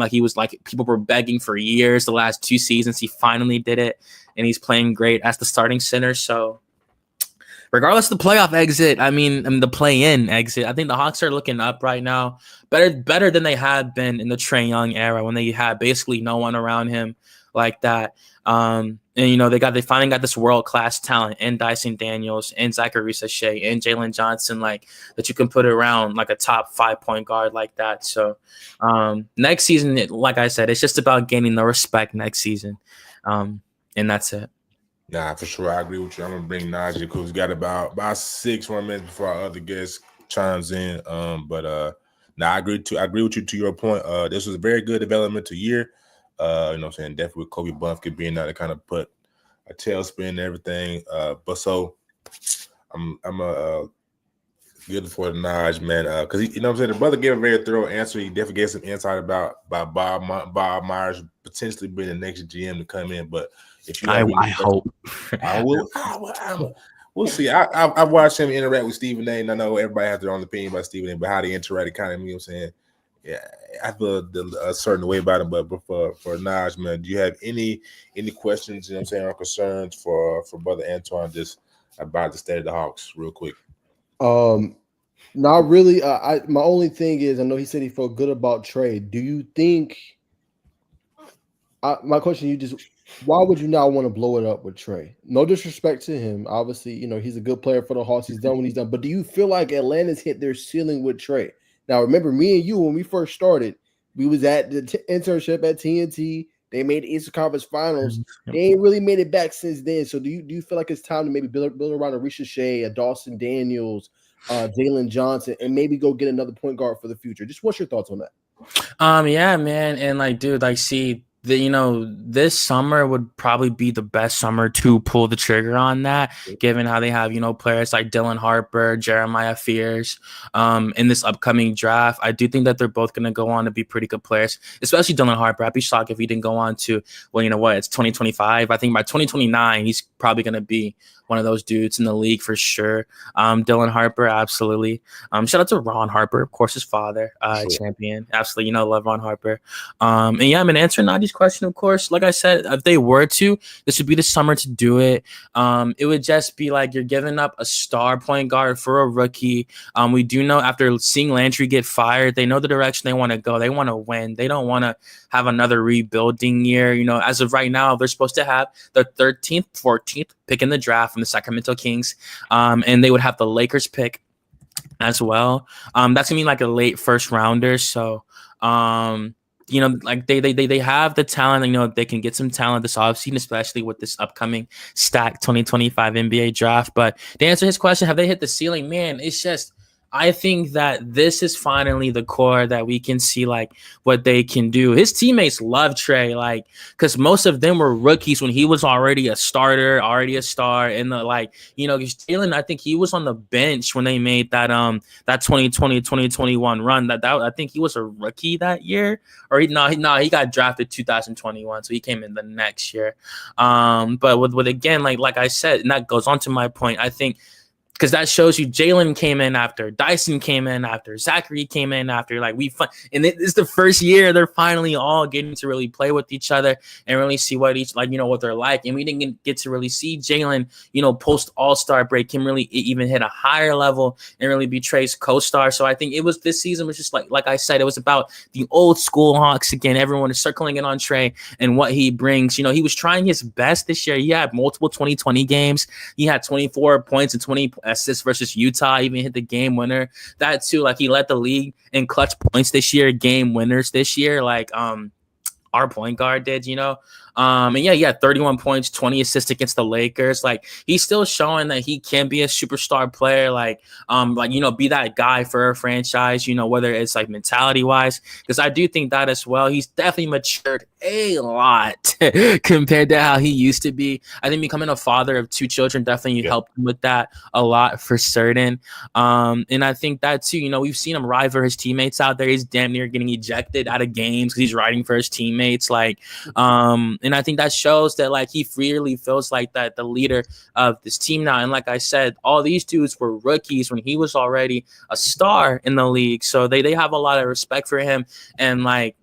Speaker 2: He was people were begging for years. The last 2 seasons, he finally did it, and he's playing great as the starting center. So regardless of the playoff exit, the play-in exit, I think the Hawks are looking up right now, better than they had been in the Trae Young era when they had basically no one around him like that. And they finally got this world-class talent in Dyson Daniels and Zachary Ricochet and Jalen Johnson, that you can put around a top 5 point guard like that. So next season, like I said, it's just about gaining the respect next season. And that's it.
Speaker 1: Nah, for sure. I agree with you. I'm gonna bring Najee because we got about 6 more minutes before our other guest chimes in. I agree with you to your point. This was a very good developmental year. Definitely with Kobe Buffkin being out to kind of put a tailspin and everything. But so I'm good for the Naj, man. Because the brother gave a very thorough answer. He definitely gave some insight about Bob Myers potentially being the next GM to come in. But if you
Speaker 2: I hope
Speaker 1: we'll see. I watched him interact with Stephen A. And I know everybody has their own opinion about Stephen A. But how they interacted, kind of, what I'm saying. Yeah, I feel a certain way about him. But for Naj, man, do you have any questions? Or concerns for brother Antwann just about the state of the Hawks, real quick?
Speaker 3: Not really. My only thing is, I know he said he felt good about Trey. Do you think? My question, why would you not want to blow it up with Trey? No disrespect to him. Obviously, he's a good player for the Hawks. He's done what he's done. But do you feel like Atlanta's hit their ceiling with Trey? Now, remember, me and you, when we first started, we was at the internship at TNT. They made the Eastern Conference Finals. They ain't really made it back since then. So do you feel like it's time to maybe build around a Risha Shea, a Dawson Daniels, Jalen Johnson, and maybe go get another point guard for the future? Just what's your thoughts on that?
Speaker 2: Yeah, man. And like, dude, like, see, this summer would probably be the best summer to pull the trigger on that, given how they have, players like Dylan Harper, Jeremiah Fears, in this upcoming draft. I do think that they're both going to go on to be pretty good players, especially Dylan Harper. I'd be shocked if he didn't go on to, well, you know what, it's 2025. I think by 2029, he's probably going to be one of those dudes in the league for sure. Dylan Harper, absolutely. Shout out to Ron Harper, of course, his father, champion. Absolutely, love Ron Harper. And yeah, I'm answering Najeh's question, of course. Like I said, if they were to, this would be the summer to do it. It would just be like you're giving up a star point guard for a rookie. We do know after seeing Landry get fired, they know the direction they want to go. They want to win. They don't want to have another rebuilding year. As of right now, they're supposed to have the 13th, 14th pick in the draft from the Sacramento Kings. And they would have the Lakers pick as well. That's gonna be like a late first rounder. So, like they have the talent. They can get some talent this offseason, especially with this upcoming stacked 2025 NBA draft. But to answer his question, have they hit the ceiling? Man, it's just, I think that this is finally the core that we can see like what they can do. His teammates love Trey, like, because most of them were rookies when he was already a starter, already a star. And Jalen, I think he was on the bench when they made that 2020-2021 run. That I think he was a rookie that year, or he got drafted 2021, so he came in the next year. But with again, like I said, and that goes on to my point, I think. Because that shows you Jalen came in after, Dyson came in after, Zachary came in after. Like and it's the first year they're finally all getting to really play with each other and really see what what they're like. And we didn't get to really see Jalen, post All-Star break, him really even hit a higher level and really be Trey's co-star. So I think this season was just like I said, it was about the old school Hawks again. Everyone is circling in on Trey and what he brings. He was trying his best this year. He had multiple 2020 games. He had 24 points and 20 assists versus Utah, even hit the game winner. That too, like he led the league in clutch points this year, game winners this year, like our point guard did, and yeah, he had 31 points, 20 assists against the Lakers. Like he's still showing that he can be a superstar player, be that guy for a franchise, whether it's like mentality wise, because I do think that as well. He's definitely matured a lot compared to how he used to be. I think becoming a father of 2 children definitely helped him with that a lot for certain. And I think that too, we've seen him ride for his teammates out there. He's damn near getting ejected out of games because he's riding for his teammates. And I think that shows that like he freely feels like that the leader of this team now. And like I said, all these dudes were rookies when he was already a star in the league. So they have a lot of respect for him. And like,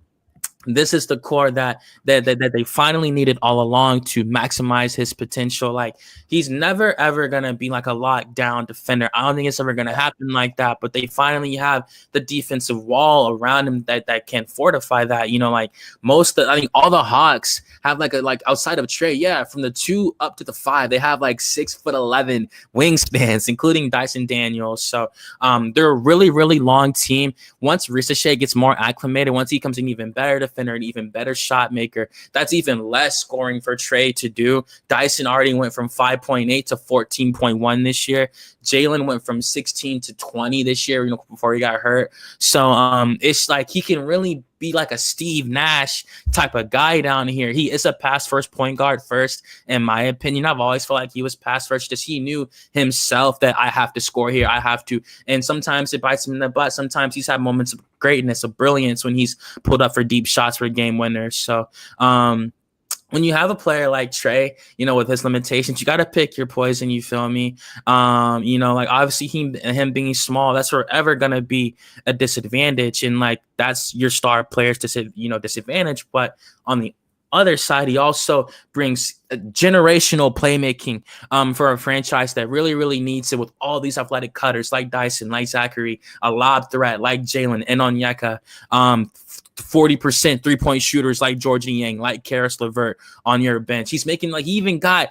Speaker 2: this is the core that they finally needed all along to maximize his potential. Like he's never ever gonna be like a lockdown defender. I don't think it's ever gonna happen like that. But they finally have the defensive wall around him that can fortify that. Like I think all the Hawks have like outside of Trey, from the 2 up to the 5, they have like 6'11" wingspans, including Dyson Daniels. So they're a really, really long team. Once Ricochet gets more acclimated, once he becomes an even better defender, an even better shot maker, that's even less scoring for Trey to do. Dyson already went from 5.8 to 14.1 this year. Jalen went from 16 to 20 this year, before he got hurt. So it's like he can really be like a Steve Nash type of guy down here. He is a pass first point guard first, in my opinion. I've always felt like he was pass first, just he knew himself that I have to score here. I have to. And sometimes it bites him in the butt. Sometimes he's had moments of greatness, of brilliance when he's pulled up for deep shots for game winners. So when you have a player like Trey, with his limitations, you got to pick your poison. You feel me? Like obviously him being small, that's forever going to be a disadvantage. And like, that's your star player's disadvantage. But on the other side, he also brings a generational playmaking for a franchise that really, really needs it, with all these athletic cutters like Dyson, like Zachary, a lob threat like Jalen, and Onyeka, 40% 3-point shooters like Georgie Yang, like Karis LeVert on your bench. He's making he even had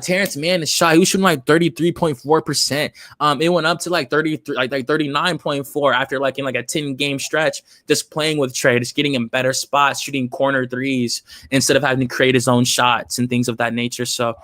Speaker 2: Terrence Mann shot. He was shooting like 33.4%. It went up to like 33, like 39.4 after like in like a 10-game stretch, just playing with Trae, just getting in better spots, shooting corner threes instead of having to create his own shots and things of that nature. So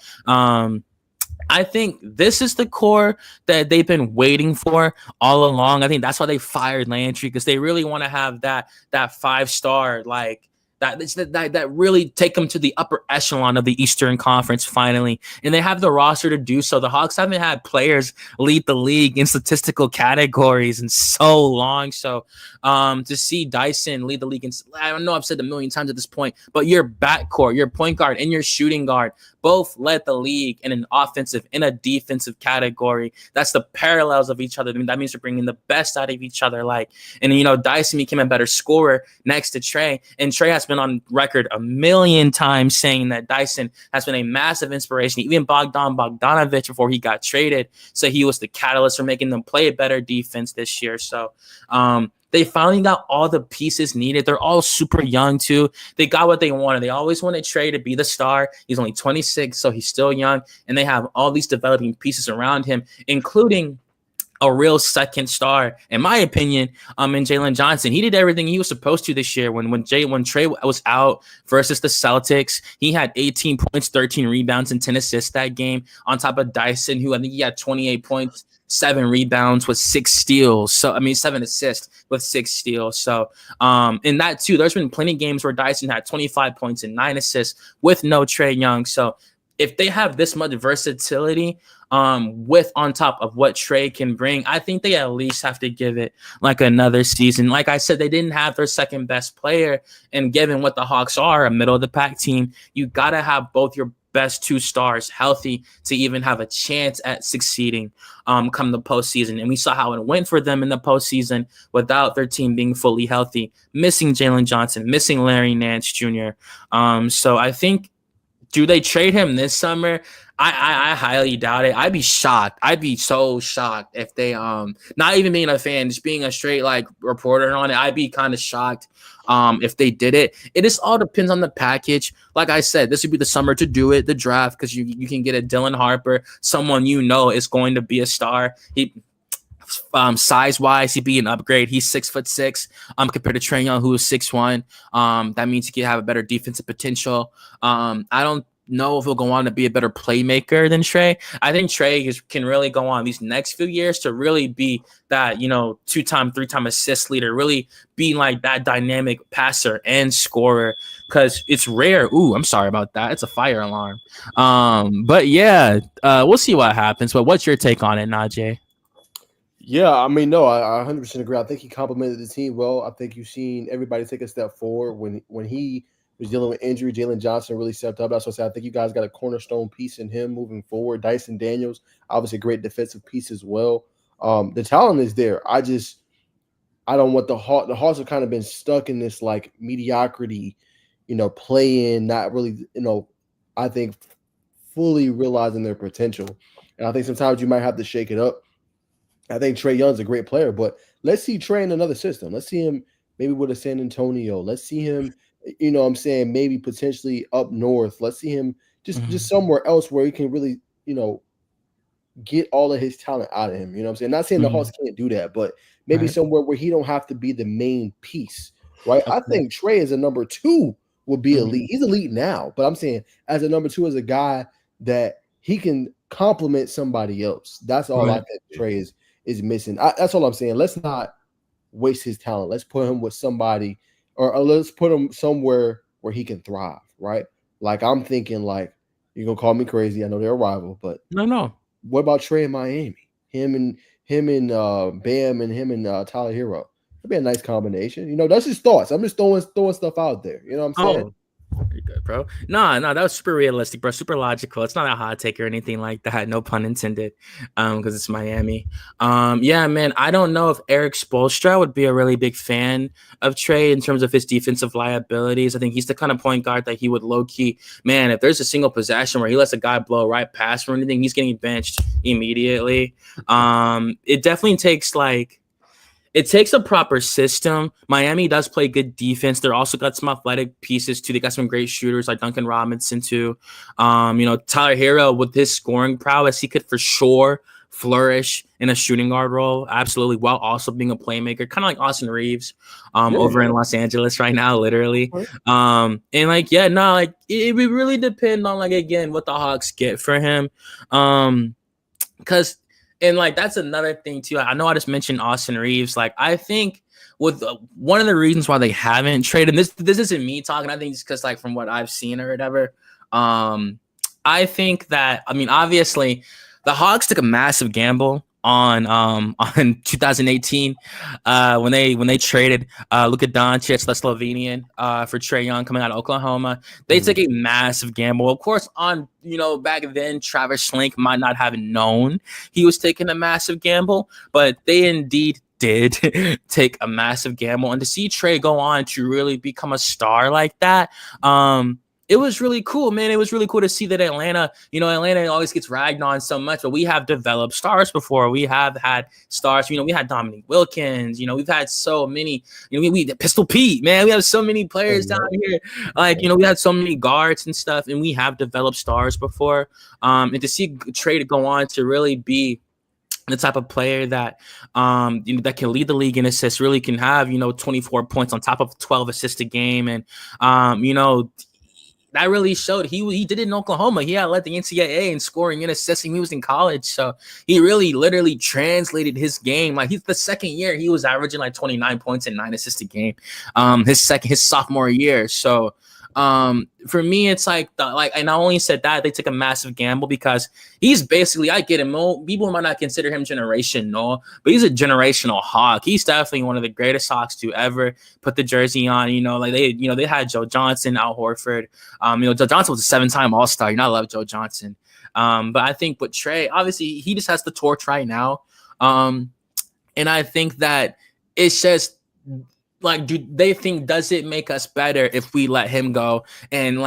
Speaker 2: I think this is the core that they've been waiting for all along. I think that's why they fired Landry, because they really want to have that 5-star, like that really take them to the upper echelon of the Eastern Conference finally. And they have the roster to do so. The Hawks haven't had players lead the league in statistical categories in so long. So to see Dyson lead the league, I don't know, I've said a million times at this point, but your backcourt, your point guard and your shooting guard both led the league in an offensive and a defensive category. That's the parallels of each other. I mean, that means you're bringing the best out of each other. And Dyson became a better scorer next to Trae, and Trae has been on record a million times saying that Dyson has been a massive inspiration. Even Bogdanovich, before he got traded, said he was the catalyst for making them play a better defense this year. So they finally got all the pieces needed. They're all super young, too. They got what they wanted. They always wanted Trae to be the star. He's only 26, so he's still young. And they have all these developing pieces around him, including a real second star, in my opinion, in Jalen Johnson. He did everything he was supposed to this year. When Trae was out versus the Celtics, he had 18 points, 13 rebounds, and 10 assists that game, on top of Dyson, who I think he had 28 points, 7 rebounds with 6 steals. 7 assists with 6 steals. So, in that too, there's been plenty of games where Dyson had 25 points and 9 assists with no Trae Young. So, if they have this much versatility, with on top of what Trae can bring, I think they at least have to give it like another season. Like I said, they didn't have their second best player, and given what the Hawks are, a middle of the pack team, you gotta have both your best 2 stars healthy to even have a chance at succeeding come the postseason. And we saw how it went for them in the postseason without their team being fully healthy, missing Jalen Johnson, missing Larry Nance Jr. So I think, do they trade him this summer? I highly doubt it. I'd be shocked. I'd be so shocked if they not even being a fan, just being a straight like reporter on it. I'd be kind of shocked if they did it. It just all depends on the package. Like I said, this would be the summer to do it, the draft, because you can get a Dylan Harper, someone is going to be a star. He size wise, he'd be an upgrade. He's 6'6", compared to Trae Young, who is 6'1". That means he can have a better defensive potential. I don't know if he'll go on to be a better playmaker than Trae. I think Trae can really go on these next few years to really be that, 2-time, 3-time assist leader, really being like that dynamic passer and scorer, because it's rare. Ooh, I'm sorry about that. It's a fire alarm. But yeah, we'll see what happens. But what's your take on it, Najeh?
Speaker 3: Yeah, I mean, no, I 100% agree. I think he complimented the team well. I think you've seen everybody take a step forward. When he was dealing with injury, Jalen Johnson really stepped up. That's what I said. I think you guys got a cornerstone piece in him moving forward. Dyson Daniels, obviously a great defensive piece as well. The talent is there. I don't want the Hawks have kind of been stuck in this like mediocrity, play-in, not really, I think fully realizing their potential. And I think sometimes you might have to shake it up. I think Trae Young's a great player, but let's see Trae in another system. Let's see him maybe with a San Antonio. Let's see him, maybe potentially up north. Let's see him just somewhere else where he can really, get all of his talent out of him. You know what I'm saying? Not saying the Hawks can't do that, but maybe somewhere where he don't have to be the main piece, right? Okay. I think Trae as a number 2 would be elite. He's elite now, but I'm saying as a number 2, as a guy that he can complement somebody else. That's all I think Trae is missing. That's all I'm saying. Let's not waste his talent. Let's put him with somebody, or let's put him somewhere where he can thrive, right? Like I'm thinking, like, you're gonna call me crazy. I know they're a rival, but
Speaker 2: no.
Speaker 3: What about Trae in Miami? Him and Bam and him and Tyler Hero. That'd be a nice combination. That's his thoughts. I'm just throwing stuff out there. You know what I'm saying?
Speaker 2: Pretty good, bro. No, that was super realistic, bro. Super logical. It's not a hot take or anything like that. No pun intended. Because it's Miami. Yeah, man. I don't know if Eric Spoelstra would be a really big fan of Trae in terms of his defensive liabilities. I think he's the kind of point guard that he would low key. Man, if there's a single possession where he lets a guy blow right past or anything, he's getting benched immediately. It definitely takes it takes a proper system. Miami does play good defense. They're also got some athletic pieces too. They got some great shooters like Duncan Robinson too. Tyler Hero with his scoring prowess, he could for sure flourish in a shooting guard role, absolutely, while also being a playmaker, kind of like Austin Reeves over in Los Angeles right now, literally. It would really depend on, like, again, what the Hawks get for him. Because that's another thing too. I know I just mentioned Austin Reeves. Like, I think with one of the reasons why they haven't traded, and this isn't me talking, I think it's because, like, from what I've seen or whatever, I think that, obviously the Hawks took a massive gamble on 2018 when they traded Luka Doncic, the Slovenian, for Trae Young coming out of Oklahoma. They took a massive gamble. Of course, back then Travis Schlenk might not have known he was taking a massive gamble, but they indeed did take a massive gamble. And to see Trae go on to really become a star like that, it was really cool, man. It was really cool to see that Atlanta always gets ragged on so much, but we have developed stars before. We have had stars, we had Dominique Wilkins, we've had so many, we Pistol Pete, man. We have so many players down here. We had so many guards and stuff, and we have developed stars before. And to see Trae to go on to really be the type of player that that can lead the league in assists, really can have 24 points on top of 12 assists a game, and that really showed. He did it in Oklahoma. He had led the NCAA in scoring and assisting. He was in college, so he really literally translated his game. Like, he's the second year he was averaging like 29 points and 9 assists a game. His sophomore year. So for me, it's and I only said that they took a massive gamble because he's basically, I get him. People might not consider him generational, but he's a generational Hawk. He's definitely one of the greatest Hawks to ever put the jersey on. They had Joe Johnson, Al Horford. Joe Johnson was a 7-time All-Star. I love Joe Johnson. But I think with Trae, obviously he just has the torch right now. And I think that it's just, do they think, does it make us better if we let him go? And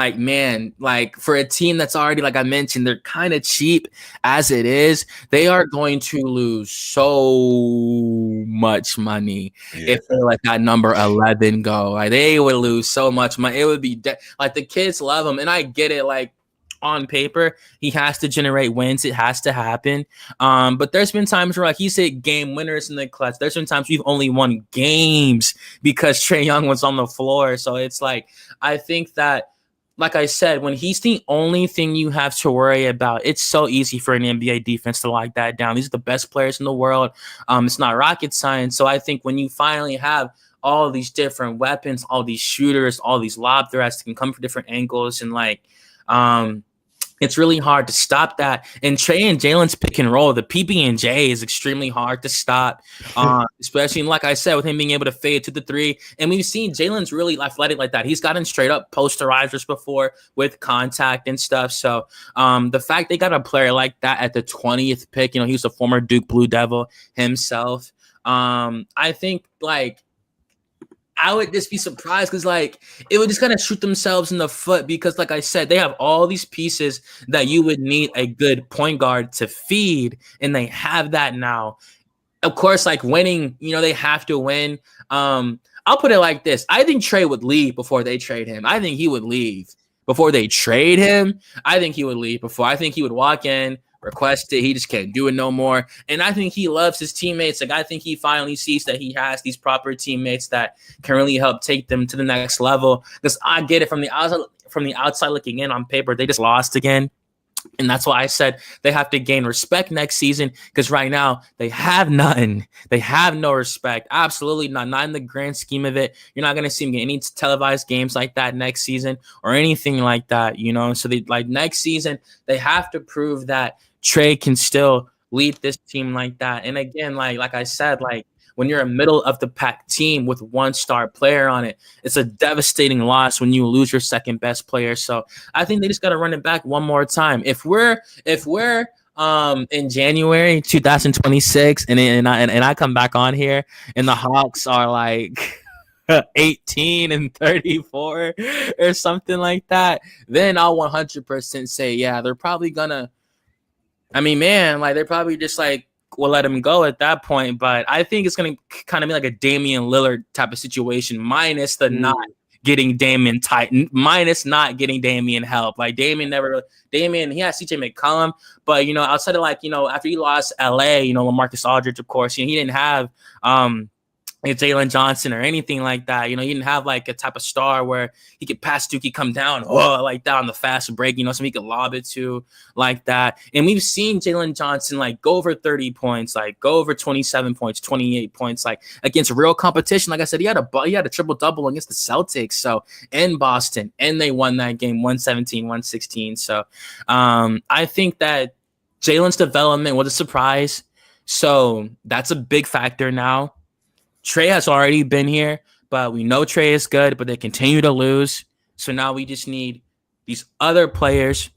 Speaker 2: for a team that's already, like I mentioned, they're kind of cheap as it is, they are going to lose so much money if they let that number 11 go. They would lose so much money. It would be the kids love him, and I get it. On paper, he has to generate wins. It has to happen. But there's been times where he's hit game winners in the clutch. There's been times we've only won games because Trae Young was on the floor. So it's I think that, like I said, when he's the only thing you have to worry about, it's so easy for an NBA defense to lock that down. These are the best players in the world. It's not rocket science. So I think when you finally have all these different weapons, all these shooters, all these lob threats that can come from different angles, and it's really hard to stop that. And Trae and Jalen's pick and roll, the PB&J is extremely hard to stop, especially, like I said, with him being able to fade to the 3. And we've seen Jalen's really athletic like that. He's gotten straight up posterizers before with contact and stuff. So the fact they got a player like that at the 20th pick, he was a former Duke Blue Devil himself. I think I would just be surprised because it would just kind of shoot themselves in the foot because, like I said, they have all these pieces that you would need a good point guard to feed, and they have that now. Of course, winning, they have to win. I'll put it like this. I think Trae would leave before they trade him. I think he would leave before they trade him. I think he would leave before. I think he would walk in, request it. He just can't do it no more. And I think he loves his teammates. I think he finally sees that he has these proper teammates that can really help take them to the next level. Because I get it from the outside looking in on paper, they just lost again. And that's why I said they have to gain respect next season, because right now they have nothing. They have no respect. Absolutely not. Not in the grand scheme of it. You're not going to see them get any televised games like that next season or anything like that, So they next season, they have to prove that Trae can still lead this team like that. And again, like I said, when you're a middle of the pack team with one star player on it, it's a devastating loss when you lose your second best player. So I think they just got to run it back one more time. If we're in January 2026 and I come back on here and the Hawks are 18-34 or something like that, then I'll 100% say, yeah, they're probably gonna. They're probably just will let him go at that point. But I think it's going to kind of be like a Damian Lillard type of situation, minus the not getting Damian tight, minus not getting Damian help. Like Damian, he has CJ McCollum, but outside of after he lost LA, LaMarcus Aldridge, of course, he didn't have Jalen Johnson or anything like that. He didn't have like a type of star where he could pass to, he come down like that on the fast break, so he could lob it to like that. And we've seen Jalen Johnson like go over 30 points, like go over 27 points, 28 points, like against real competition. Like I said, he had a triple double against the Celtics. So in Boston, and they won that game 117-116. So I think that Jalen's development was a surprise. So that's a big factor now. Trey has already been here, but we know Trey is good, but they continue to lose. So now we just need these other players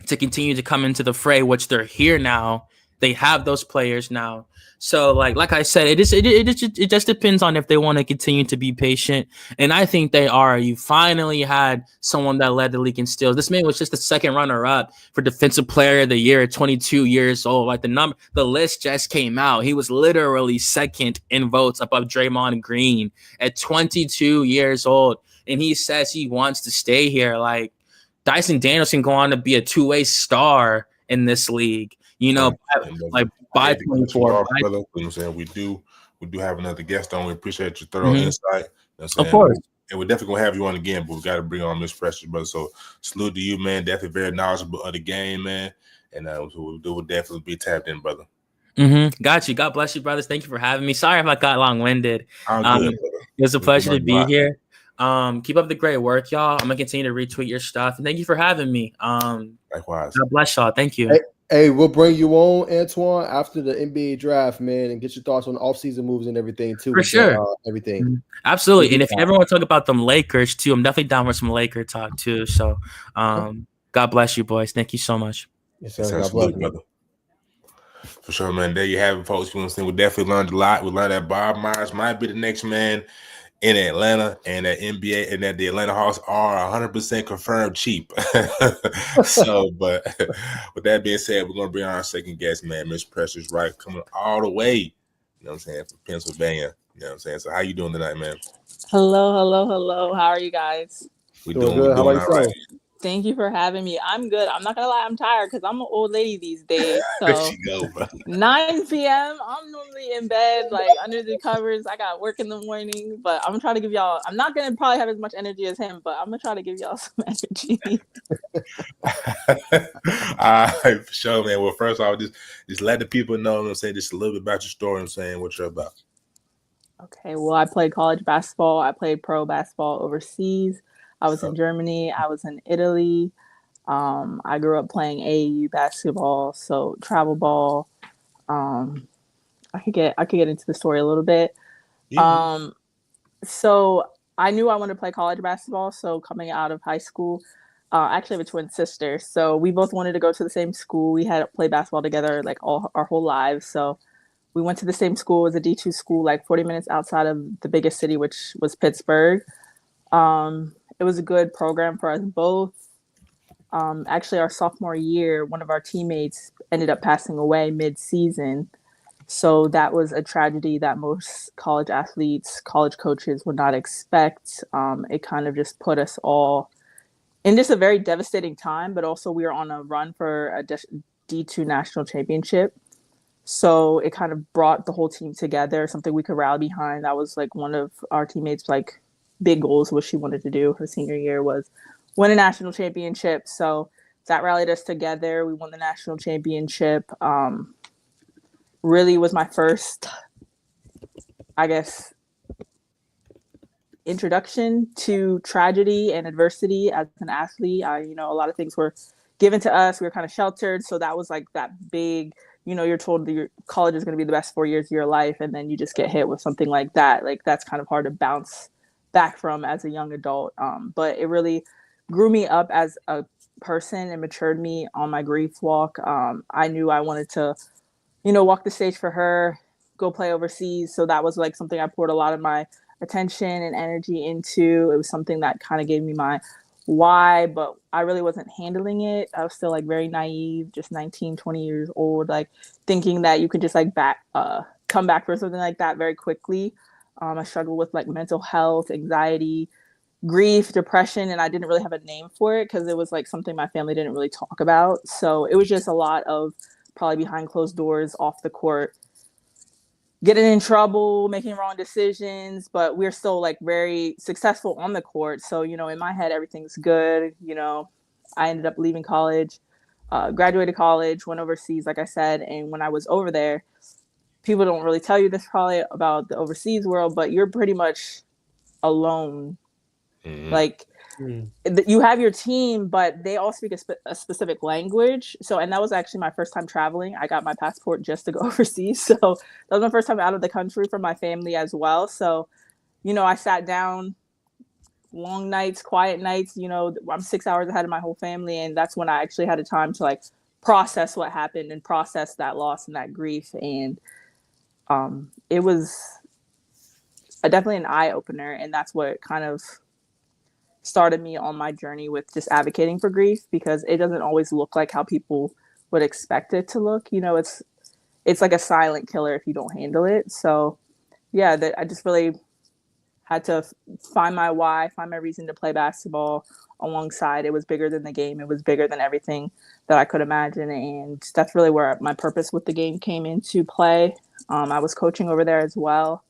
Speaker 2: to continue to come into the fray, which they're here now. They have those players now. So like I said, it just depends on if they want to continue to be patient. And I think they are. You finally had someone that led the league in steals. This man was just the second runner-up for Defensive Player of the Year at 22 years old. Like the list just came out. He was literally second in votes above Draymond Green at 22 years old. And he says he wants to stay here. Like Dyson Daniels can go on to be a two-way star in this league. By 24.
Speaker 1: Brother, we do have another guest on. We appreciate your thorough insight.
Speaker 2: Of course.
Speaker 1: And we're definitely gonna have you on again, but we got to bring on Miss Precious, brother. So salute to you, man. Definitely very knowledgeable of the game, man. And we'll definitely be tapped in, brother.
Speaker 2: Got you. God bless you, brothers. Thank you for having me. Sorry if I got long-winded.
Speaker 1: It
Speaker 2: was a pleasure to be here. Keep up the great work, y'all. I'm gonna continue to retweet your stuff. And thank you for having me.
Speaker 1: Likewise.
Speaker 2: God bless y'all. Thank you.
Speaker 3: Hey, we'll bring you on, Antwann, after the NBA draft, man, and get your thoughts on off-season moves and everything, too.
Speaker 2: For sure.
Speaker 3: Everything.
Speaker 2: Absolutely. And if you ever want to talk about them Lakers, too, I'm definitely down for some Laker talk, too. So God bless you, boys. Thank you so much.
Speaker 3: Yes, sir. God bless you, brother.
Speaker 1: For sure, man. There you have it, folks. We definitely learned a lot. We learned that Bob Myers might be the next man in Atlanta, and that NBA and that the Atlanta Hawks are 100% confirmed cheap. So, but with that being said, we're gonna bring on our second guest, man, Miss Precious Wright, coming all the way, you know what I'm saying, from Pennsylvania. You know what I'm saying? So how you doing tonight, man?
Speaker 4: Hello. How are you guys?
Speaker 1: We doing good. How about
Speaker 3: yourself?
Speaker 4: Thank you for having me. I'm good. I'm not gonna lie, I'm tired because I'm an old lady these days. So
Speaker 1: there you go, bro.
Speaker 4: 9 p.m. I'm normally in bed, like under the covers. I got work in the morning, but I'm trying to give y'all. I'm not gonna probably have as much energy as him, but I'm gonna try to give y'all some energy.
Speaker 1: All right, for sure, man. Well, first off, just let the people know. I'm saying just a little bit about your story. I'm saying what you're about.
Speaker 4: Okay. Well, I played college basketball. I played pro basketball overseas. I was in Germany. I was in Italy. I grew up playing AAU basketball, so travel ball. I could get into the story a little bit. Yeah. So I knew I wanted to play college basketball. So coming out of high school, I actually have a twin sister. So we both wanted to go to the same school. We had played basketball together like all our whole lives. So we went to the same school as a D2 school, like 40 minutes outside of the biggest city, which was Pittsburgh. It was a good program for us both. Actually, our sophomore year, one of our teammates ended up passing away mid-season. So that was a tragedy that most college athletes, college coaches would not expect. It kind of just put us all in just a very devastating time, but also we were on a run for a D2 national championship. So it kind of brought the whole team together, something we could rally behind. That was like one of our teammates' like big goals, what she wanted to do her senior year was win a national championship. So that rallied us together. We won the national championship. Really was my first, I guess, introduction to tragedy and adversity as an athlete. A lot of things were given to us. We were kind of sheltered. So that was like that big, you're told that your college is going to be the best 4 years of your life. And then you just get hit with something like that. Like that's kind of hard to bounce back from as a young adult. But it really grew me up as a person and matured me on my grief walk. I knew I wanted to, walk the stage for her, go play overseas. So that was like something I poured a lot of my attention and energy into. It was something that kind of gave me my why, but I really wasn't handling it. I was still like very naive, just 19, 20 years old, like thinking that you could just like come back for something like that very quickly. I struggled with like mental health, anxiety, grief, depression, and I didn't really have a name for it because it was like something my family didn't really talk about. So it was just a lot of probably behind closed doors, off the court, getting in trouble, making wrong decisions, but we're still like very successful on the court. So, you know, in my head, everything's good. You know, I ended up leaving college, graduated college, went overseas, like I said. And when I was over there, people don't really tell you this probably about the overseas world, but you're pretty much alone.
Speaker 1: Mm-hmm.
Speaker 4: Like, you have your team, but they all speak a specific language. So, and that was actually my first time traveling. I got my passport just to go overseas. So that was my first time out of the country from my family as well. So, you know, I sat down, long nights, quiet nights, you know, I'm 6 hours ahead of my whole family. And that's when I actually had a time to like process what happened and process that loss and that grief. And it was definitely an eye opener. And that's what kind of started me on my journey with just advocating for grief, because it doesn't always look like how people would expect it to look. You know, it's like a silent killer if you don't handle it. So yeah, I just really had to find my why, find my reason to play basketball alongside. It was bigger than the game. It was bigger than everything that I could imagine. And that's really where my purpose with the game came into play. I was coaching over there as well.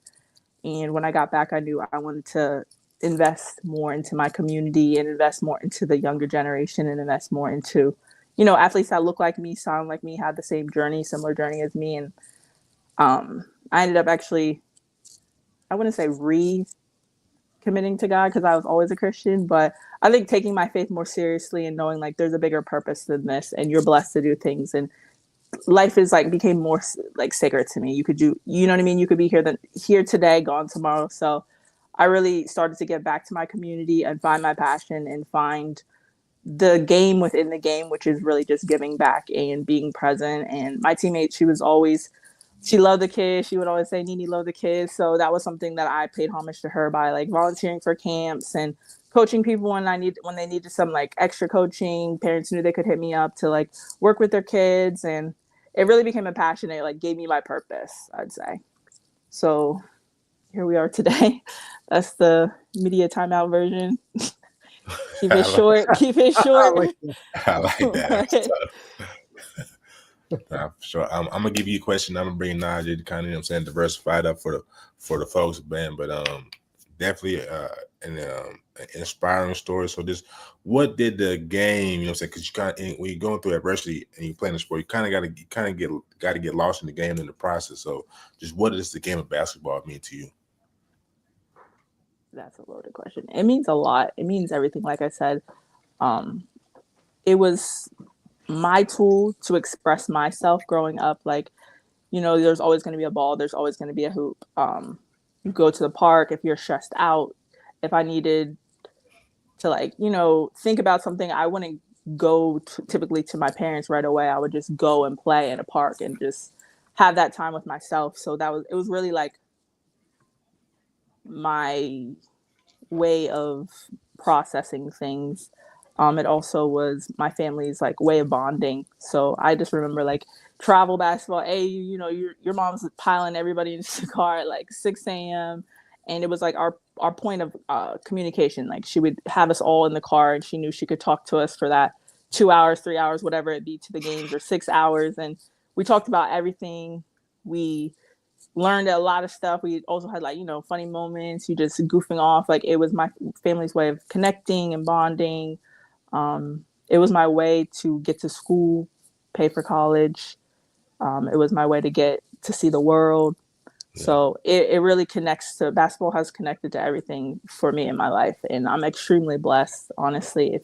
Speaker 4: And when I got back, I knew I wanted to invest more into my community and invest more into the younger generation and invest more into, you know, athletes that look like me, sound like me, had the same journey, similar journey as me. And I ended up actually, I wouldn't say recommitting to God because I was always a Christian, but I think taking my faith more seriously and knowing like there's a bigger purpose than this and you're blessed to do things, and life is like became more like sacred to me. You could do, you know what I mean? You could be here today, gone tomorrow. So I really started to get back to my community and find my passion and find the game within the game, which is really just giving back and being present. And my teammate, she loved the kids. She would always say, Nini, love the kids. So that was something that I paid homage to her by like volunteering for camps and coaching people when they needed some like extra coaching. Parents knew they could hit me up to like work with their kids. And it really became a passion. It like gave me my purpose, I'd say. So here we are today. That's the media timeout version. Keep it short. Keep it short.
Speaker 1: I like that. For sure. I'm gonna give you a question. I'm gonna bring Najeh to kind of, you know what I'm saying, diversify it up for the folks, man. But definitely an inspiring story. So just what did the game, you know what I'm saying? Because you kind of, when you're going through adversity and you're playing the sport, you kind of got to get lost in the game in the process. So just what does the game of basketball mean to you?
Speaker 4: That's a loaded question. It means a lot. It means everything. Like I said, it was my tool to express myself growing up. Like, you know, there's always going to be a ball. There's always going to be a hoop. You go to the park if you're stressed out. If I needed to, like, you know, think about something, I wouldn't go typically to my parents right away. I would just go and play in a park and just have that time with myself. So it was really like my way of processing things. It also was my family's like way of bonding. So I just remember like travel basketball. Hey, you know, your mom's piling everybody into the car at like 6 a.m. And it was like our point of communication. Like she would have us all in the car and she knew she could talk to us for that 2 hours, 3 hours, whatever it be to the games, or 6 hours. And we talked about everything. We learned a lot of stuff. We also had like, you know, funny moments. You just goofing off. Like it was my family's way of connecting and bonding. It was my way to get to school, pay for college. It was my way to get to see the world. Yeah. So it really connects to, basketball has connected to everything for me in my life. And I'm extremely blessed, honestly.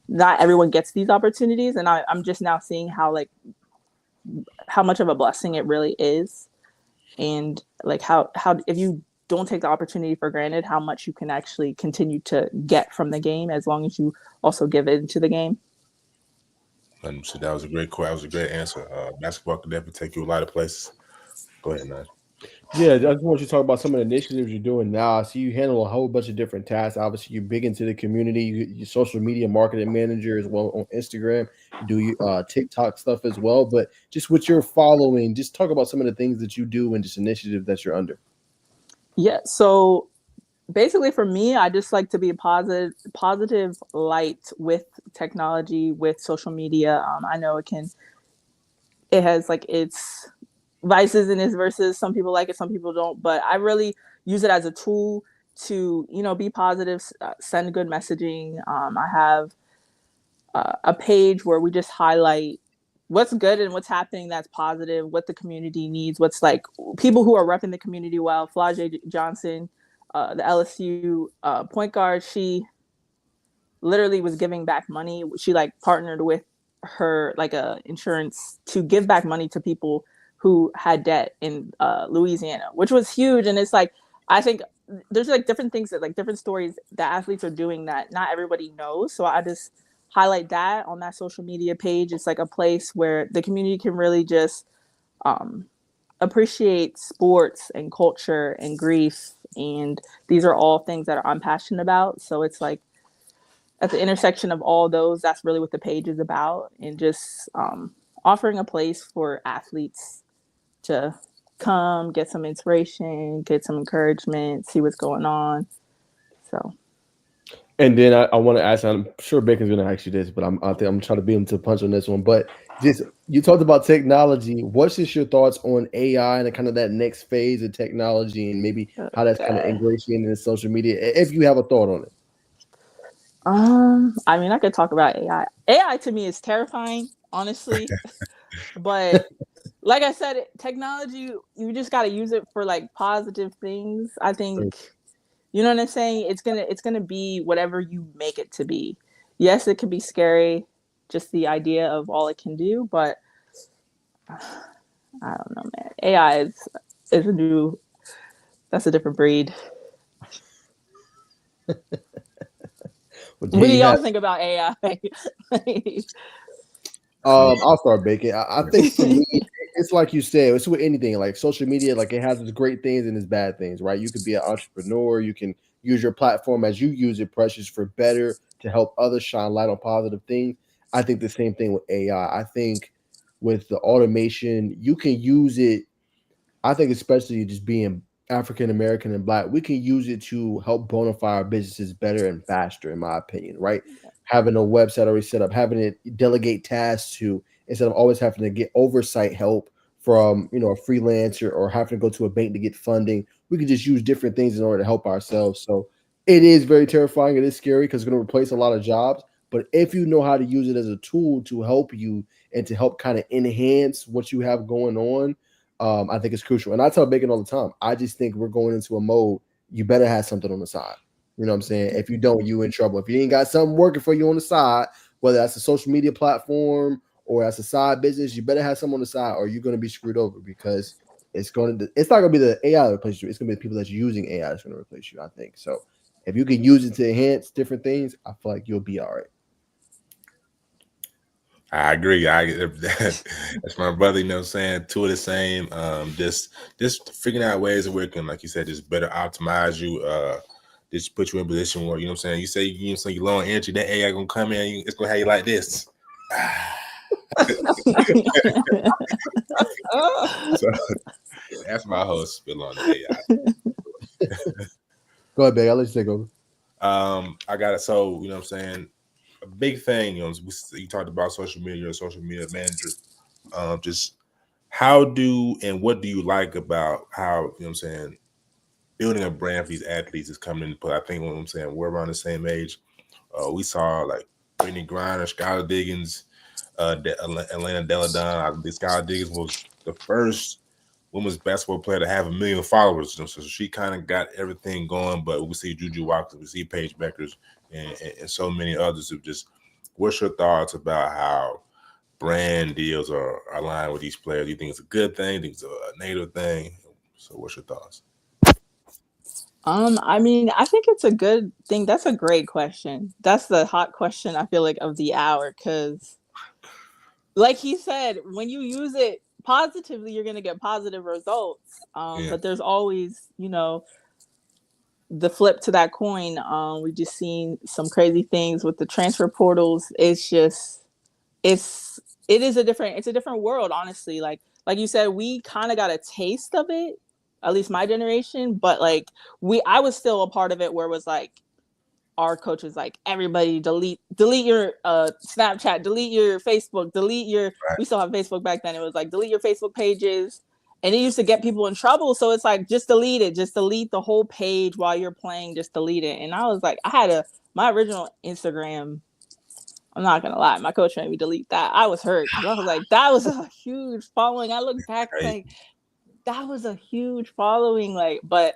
Speaker 4: Not everyone gets these opportunities. And I'm just now seeing how much of a blessing it really is. And like how if you don't take the opportunity for granted, how much you can actually continue to get from the game as long as you also give it into the game.
Speaker 1: So that was a great answer. Basketball can definitely take you a lot of places. Go ahead, Najeh.
Speaker 3: Yeah, I just want you to talk about some of the initiatives you're doing now. I see you handle a whole bunch of different tasks. Obviously, you're big into the community. You're social media marketing manager as well on Instagram. You do TikTok stuff as well. But just what you're following, just talk about some of the things that you do and just initiative that you're under.
Speaker 4: Yeah. So basically for me, I just like to be a positive light with technology, with social media. I know it has like its vices and its verses. Some people like it, some people don't, but I really use it as a tool to, be positive, send good messaging. I have a page where we just highlight what's good and what's happening that's positive, what the community needs, what's like people who are repping the community well. Flau'jae Johnson, the LSU point guard, she literally was giving back money. She like partnered with her like a insurance to give back money to people who had debt in Louisiana, which was huge. And it's like, I think there's like different things that like different stories that athletes are doing that not everybody knows. So I just highlight that on that social media page. It's like a place where the community can really just appreciate sports and culture and grief. And these are all things that I'm passionate about. So it's like at the intersection of all those, that's really what the page is about. And just offering a place for athletes to come, get some inspiration, get some encouragement, see what's going on. So.
Speaker 3: And then I want to ask, I'm sure Bacon's going to ask you this, but I think I'm trying to beat him to the punch on this one. But just you talked about technology. What's just your thoughts on AI and kind of that next phase of technology and maybe how that's kind of ingratiated in social media, if you have a thought on it?
Speaker 4: I mean, I could talk about AI. AI to me is terrifying, honestly. But like I said, technology, you just got to use it for like positive things. I think, you know what I'm saying? It's gonna be whatever you make it to be. Yes, it can be scary, just the idea of all it can do. But I don't know, man. AI is that's a different breed. What do y'all think about AI?
Speaker 3: I'll start, Bacon. I think for me, it's like you said, it's with anything like social media, like it has its great things and its bad things, right? You could be an entrepreneur, you can use your platform as you use it, Precious, for better to help others shine light on positive things. I think the same thing with AI. I think with the automation, you can use it. I think especially just being African American and Black, we can use it to help bonify our businesses better and faster, in my opinion, right? Having a website already set up, having it delegate tasks to, instead of always having to get oversight help from a freelancer or having to go to a bank to get funding, we can just use different things in order to help ourselves. So it is very terrifying. It is scary because it's going to replace a lot of jobs. But if you know how to use it as a tool to help you and to help kind of enhance what you have going on, I think it's crucial. And I tell Bacon all the time, I just think we're going into a mode, you better have something on the side. You know what I'm saying? If you don't, you in trouble. If you ain't got something working for you on the side, whether that's a social media platform or that's a side business, you better have something on the side or you're going to be screwed over because it's not going to be the AI that replaces you. It's going to be the people that's using AI that's going to replace you, I think. So if you can use it to enhance different things, I feel like you'll be all right.
Speaker 1: I agree. That's my brother, you know what I'm saying? Two of the same. Just figuring out ways of working, like you said, just better optimize you, just put you in a position where, you know what I'm saying, you say you're low on energy, that AI gonna come in, it's gonna have you like this. So that's my whole spill on the AI.
Speaker 3: Go ahead, babe. I'll let you take over.
Speaker 1: I got it. So, you know what I'm saying? A big thing, you talked about social media, or social media manager. Just what do you like about how, you know what I'm saying, building a brand for these athletes is coming into play? I think, you know what I'm saying, we're around the same age. We saw like Brittany Griner, Skylar Diggins, Elena Deladon. I think Skylar Diggins was the first women's basketball player to have 1 million followers. So she kind of got everything going. But we see Juju Watkins, we see Paige Beckers, and so many others who just. What's your thoughts about how brand deals are aligned with these players? Do you think it's a good thing? Do you think it's a negative thing? So what's your thoughts?
Speaker 4: I mean, I think it's a good thing. That's a great question. That's the hot question, I feel like, of the hour. Because like he said, when you use it positively, you're going to get positive results. But there's always, the flip to that coin. We've just seen some crazy things with the transfer portals. It's a different world, honestly. Like you said, we kind of got a taste of it, at least my generation. But like I was still a part of it where it was like, our coach was like, everybody delete your Snapchat, delete your Facebook, we still have Facebook back then. It was like, delete your Facebook pages. And it used to get people in trouble. So it's like, just delete it. Just delete the whole page while you're playing. Just delete it. And I was like, my original Instagram, I'm not going to lie, my coach made me delete that. I was hurt. I was like, that was a huge following. I look back like, that was a huge following. Like, but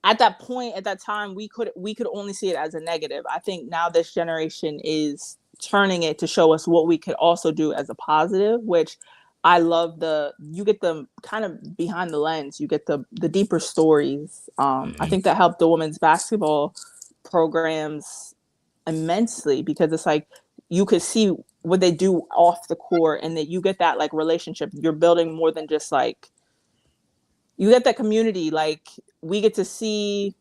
Speaker 4: at that point, at that time, we could only see it as a negative. I think now this generation is turning it to show us what we could also do as a positive, which I love. You get the kind of behind the lens, you get the deeper stories. I think that helped the women's basketball programs immensely, because it's like you could see what they do off the court, and that you get that like relationship. You're building more than just like, you get that community. Like, we get to see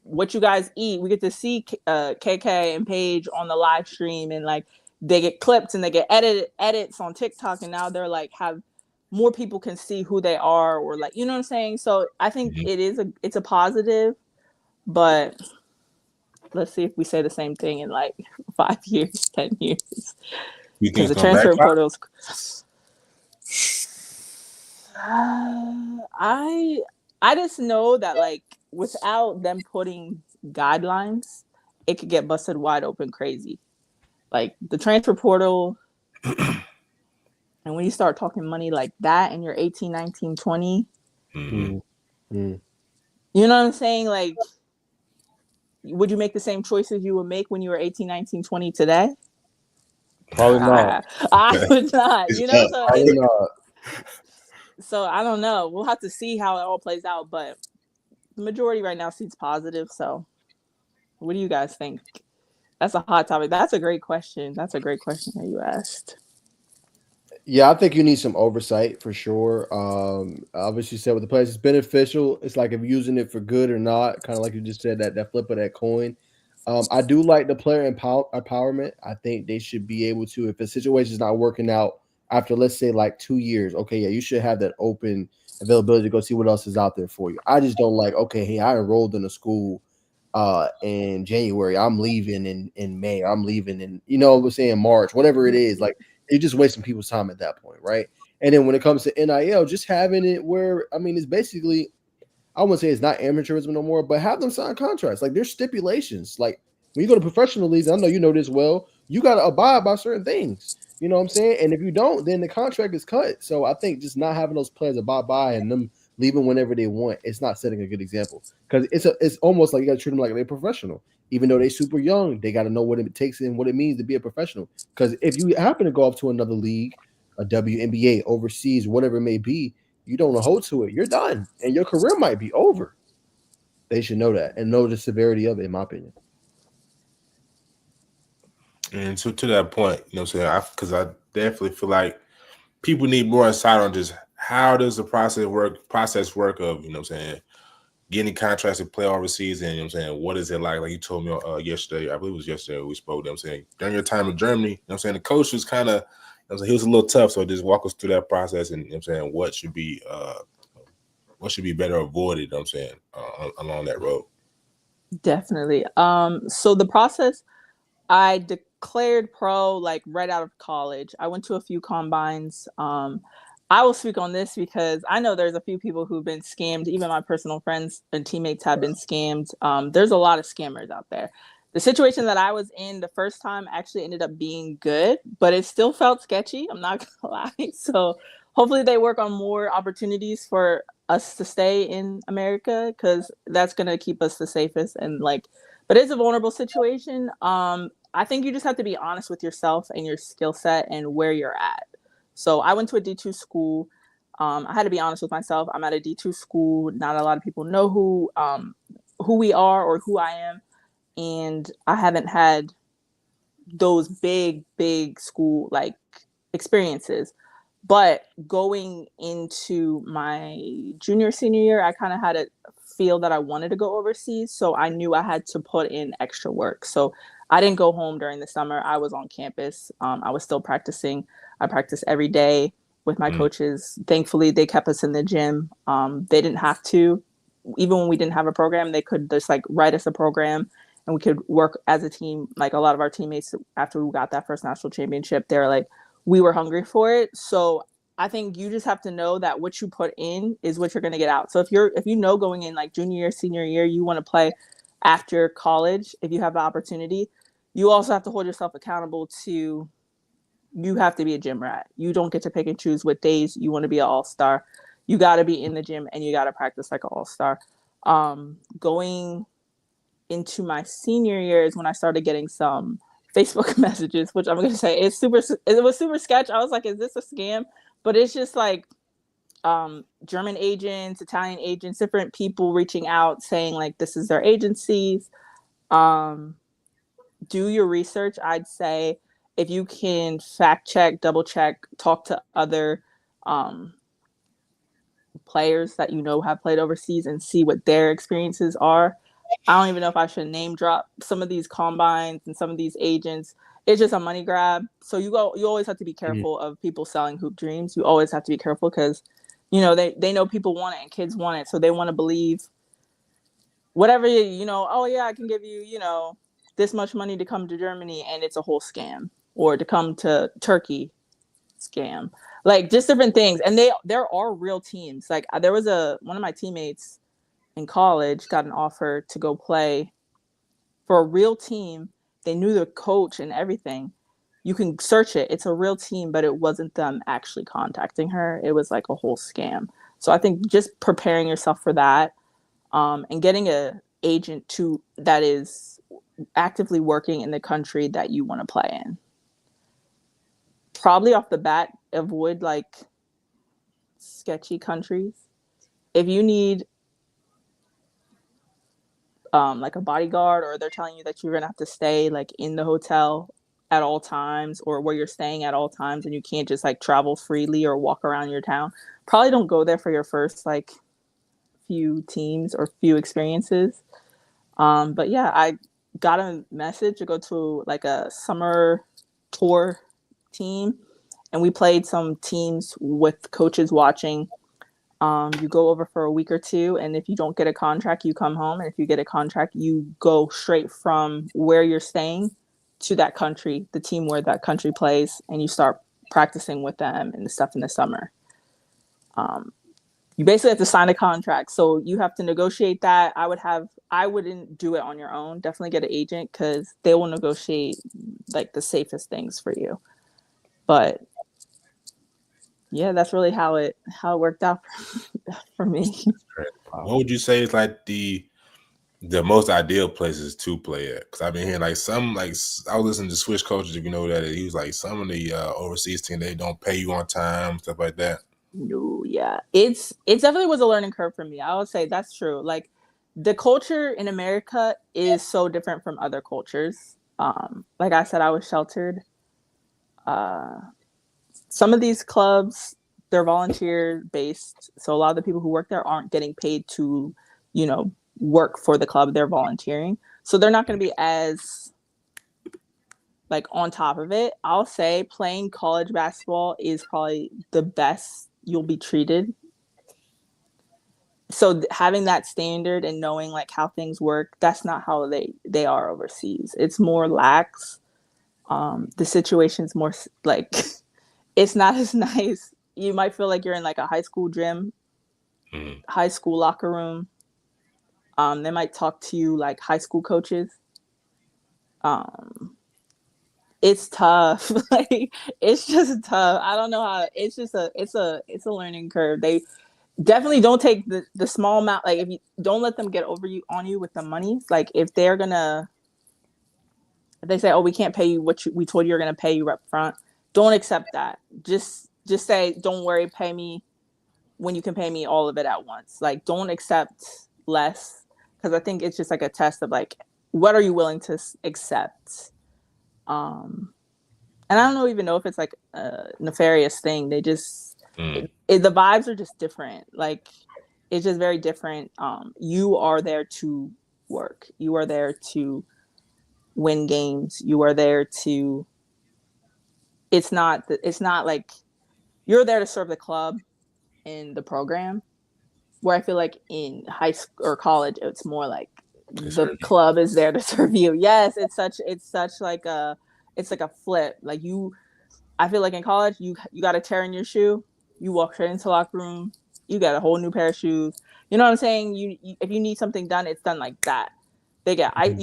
Speaker 4: what you guys eat. We get to see KK and Paige on the live stream, and like they get clips and they get edits on TikTok, and now they're like, have more people can see who they are, or like, you know what I'm saying? So I think it's a positive, but let's see if we say the same thing in like 5 years, 10 years. Because the transfer portals. I just know that like without them putting guidelines, it could get busted wide open crazy. Like the transfer portal, and when you start talking money like that and you're 18, 19, 20, you know what I'm saying? Like, would you make the same choices you would make when you were 18, 19, 20 today?
Speaker 3: Probably not.
Speaker 4: I would not,
Speaker 3: so
Speaker 4: So I don't know. We'll have to see how it all plays out, but the majority right now seems positive. So what do you guys think? That's a hot topic. That's a great question. That's a great question that you asked.
Speaker 3: Yeah, I think you need some oversight for sure. Obviously, you said with the players, it's beneficial. It's like if you're using it for good or not, kind of like you just said, that flip of that coin. I do like the player empowerment. I think they should be able to, if the situation is not working out after, let's say, like 2 years, okay, yeah, you should have that open availability to go see what else is out there for you. I just don't like, okay, hey, I enrolled in a school in January. I'm leaving in May. I'm leaving in, we're saying March, whatever it is. Like, you're just wasting people's time at that point, right? And then when it comes to NIL, just having it where, I mean, it's basically, I wouldn't say it's not amateurism no more, but have them sign contracts. Like, there's stipulations. Like, when you go to professional leagues, I know you know this well, you got to abide by certain things. You know what I'm saying? And if you don't, then the contract is cut. So I think just not having those players abide by and them leaving whenever they want, it's not setting a good example. Because it's almost like you got to treat them like they're professional. Even though they're super young, they got to know what it takes and what it means to be a professional. Because if you happen to go off to another league, a WNBA, overseas, whatever it may be, you don't hold to it, you're done. And your career might be over. They should know that and know the severity of it, in my opinion.
Speaker 1: And so to that point, you know what I'm saying? Because I definitely feel like people need more insight on just how does the process work of, you know what I'm saying, getting contracts to play overseas, and you know what I'm saying, what is it like? Like you told me yesterday, I believe it was yesterday we spoke, you know what I'm saying, during your time in Germany, you know what I'm saying, the coach was kind of, he was a little tough, so just walk us through that process, and you know what I'm saying, what should be better avoided, you know what I'm saying, along that road. Definitely.
Speaker 4: So the process, I declared pro like right out of college. I went to a few combines. I will speak on this because I know there's a few people who've been scammed. Even my personal friends and teammates have been scammed. There's a lot of scammers out there. The situation that I was in the first time actually ended up being good, but it still felt sketchy. I'm not gonna lie. So hopefully they work on more opportunities for us to stay in America, because that's gonna keep us the safest. And but it's a vulnerable situation. I think you just have to be honest with yourself and your skill set and where you're at. So I went to a D2 school. I had to be honest with myself. I'm at a D2 school. Not a lot of people know who we are or who I am. And I haven't had those big school experiences. But going into my junior, senior year, I kind of had a feel that I wanted to go overseas. So I knew I had to put in extra work. So I didn't go home during the summer. I was on campus. I was still practicing. I practiced every day with my coaches. Thankfully, they kept us in the gym. They didn't have to. Even when we didn't have a program, they could just like write us a program and we could work as a team. Like a lot of our teammates, after we got that first national championship, they were like, we were hungry for it. So I think you just have to know that what you put in is what you're going to get out. So if you know going in like junior year, senior year, you want to play after college, if you have the opportunity, you also have to hold yourself accountable to, you have to be a gym rat. You don't get to pick and choose what days you want to be an all-star. You got to be in the gym and you got to practice like an all-star. Going into my senior year is when I started getting some Facebook messages, which I'm going to say it was super sketch. I was like, is this a scam? But it's just like German agents, Italian agents, different people reaching out saying like, this is their agencies. Do your research. I'd say if you can fact check, double check, talk to other players that you know have played overseas and see what their experiences are. I don't even know if I should name drop some of these combines and some of these agents. It's just a money grab. So you always have to be careful of people selling hoop dreams. You always have to be careful because, you know, they know people want it and kids want it. So they want to believe whatever, oh yeah, I can give you, this much money to come to Germany and it's a whole scam, or to come to Turkey, scam. Like just different things. And there are real teams. Like there was one of my teammates in college got an offer to go play for a real team. They knew the coach and everything. You can search it. It's a real team, but it wasn't them actually contacting her. It was like a whole scam. So I think just preparing yourself for that, and getting a agent that is actively working in the country that you want to play in. Probably off the bat, avoid like sketchy countries. If you need like a bodyguard, or they're telling you that you're gonna have to stay like in the hotel at all times, or where you're staying at all times, and you can't just like travel freely or walk around your town, probably don't go there for your first like few teams or few experiences. But yeah, I got a message to go to like a summer tour team, and we played some teams with coaches watching. You go over for a week or two, and if you don't get a contract, you come home. And if you get a contract, you go straight from where you're staying to that country, the team where that country plays, and you start practicing with them and the stuff in the summer. You basically have to sign a contract, so you have to negotiate that. I wouldn't do it on your own. Definitely get an agent, because they will negotiate like the safest things for you. But yeah, that's really how it worked out for me.
Speaker 1: What would you say is like the most ideal places to play at? Because I've been hearing like some, like I was listening to Swish coaches, if you know that, he was like some of the overseas team, they don't pay you on time, stuff like that.
Speaker 4: No, yeah, it definitely was a learning curve for me. I would say that's true. Like the culture in America is so different from other cultures. Like I said, I was sheltered. Some of these clubs, they're volunteer based. So a lot of the people who work there aren't getting paid to, work for the club. They're volunteering. So they're not going to be as like on top of it. I'll say playing college basketball is probably the best you'll be treated. So having that standard and knowing like how things work, that's not how they are overseas. It's more lax. The situation's more like, it's not as nice. You might feel like you're in like a high school gym, high school locker room. They might talk to you like high school coaches. It's tough. Like it's just tough. I don't know how. It's just it's a learning curve. They definitely don't take the small amount. Like if you don't let them get on you with the money. Like if they say, oh, we can't pay you what we told you you're gonna pay you up front. Don't accept that. Just say, don't worry, pay me when you can pay me all of it at once. Like don't accept less, because I think it's just like a test of like, what are you willing to accept? and I don't even know if it's like a nefarious thing. They just the vibes are just different. Like it's just very different. You are there to work. You are there to win games. You are there to. It's not like you're there to serve the club in the program. Where I feel like in high school or college, it's more like the club is there to serve you. Yes, it's such like a flip. Like I feel like in college, you got a tear in your shoe, you walk straight into the locker room, you got a whole new pair of shoes. You know what I'm saying? You if you need something done, it's done like that. You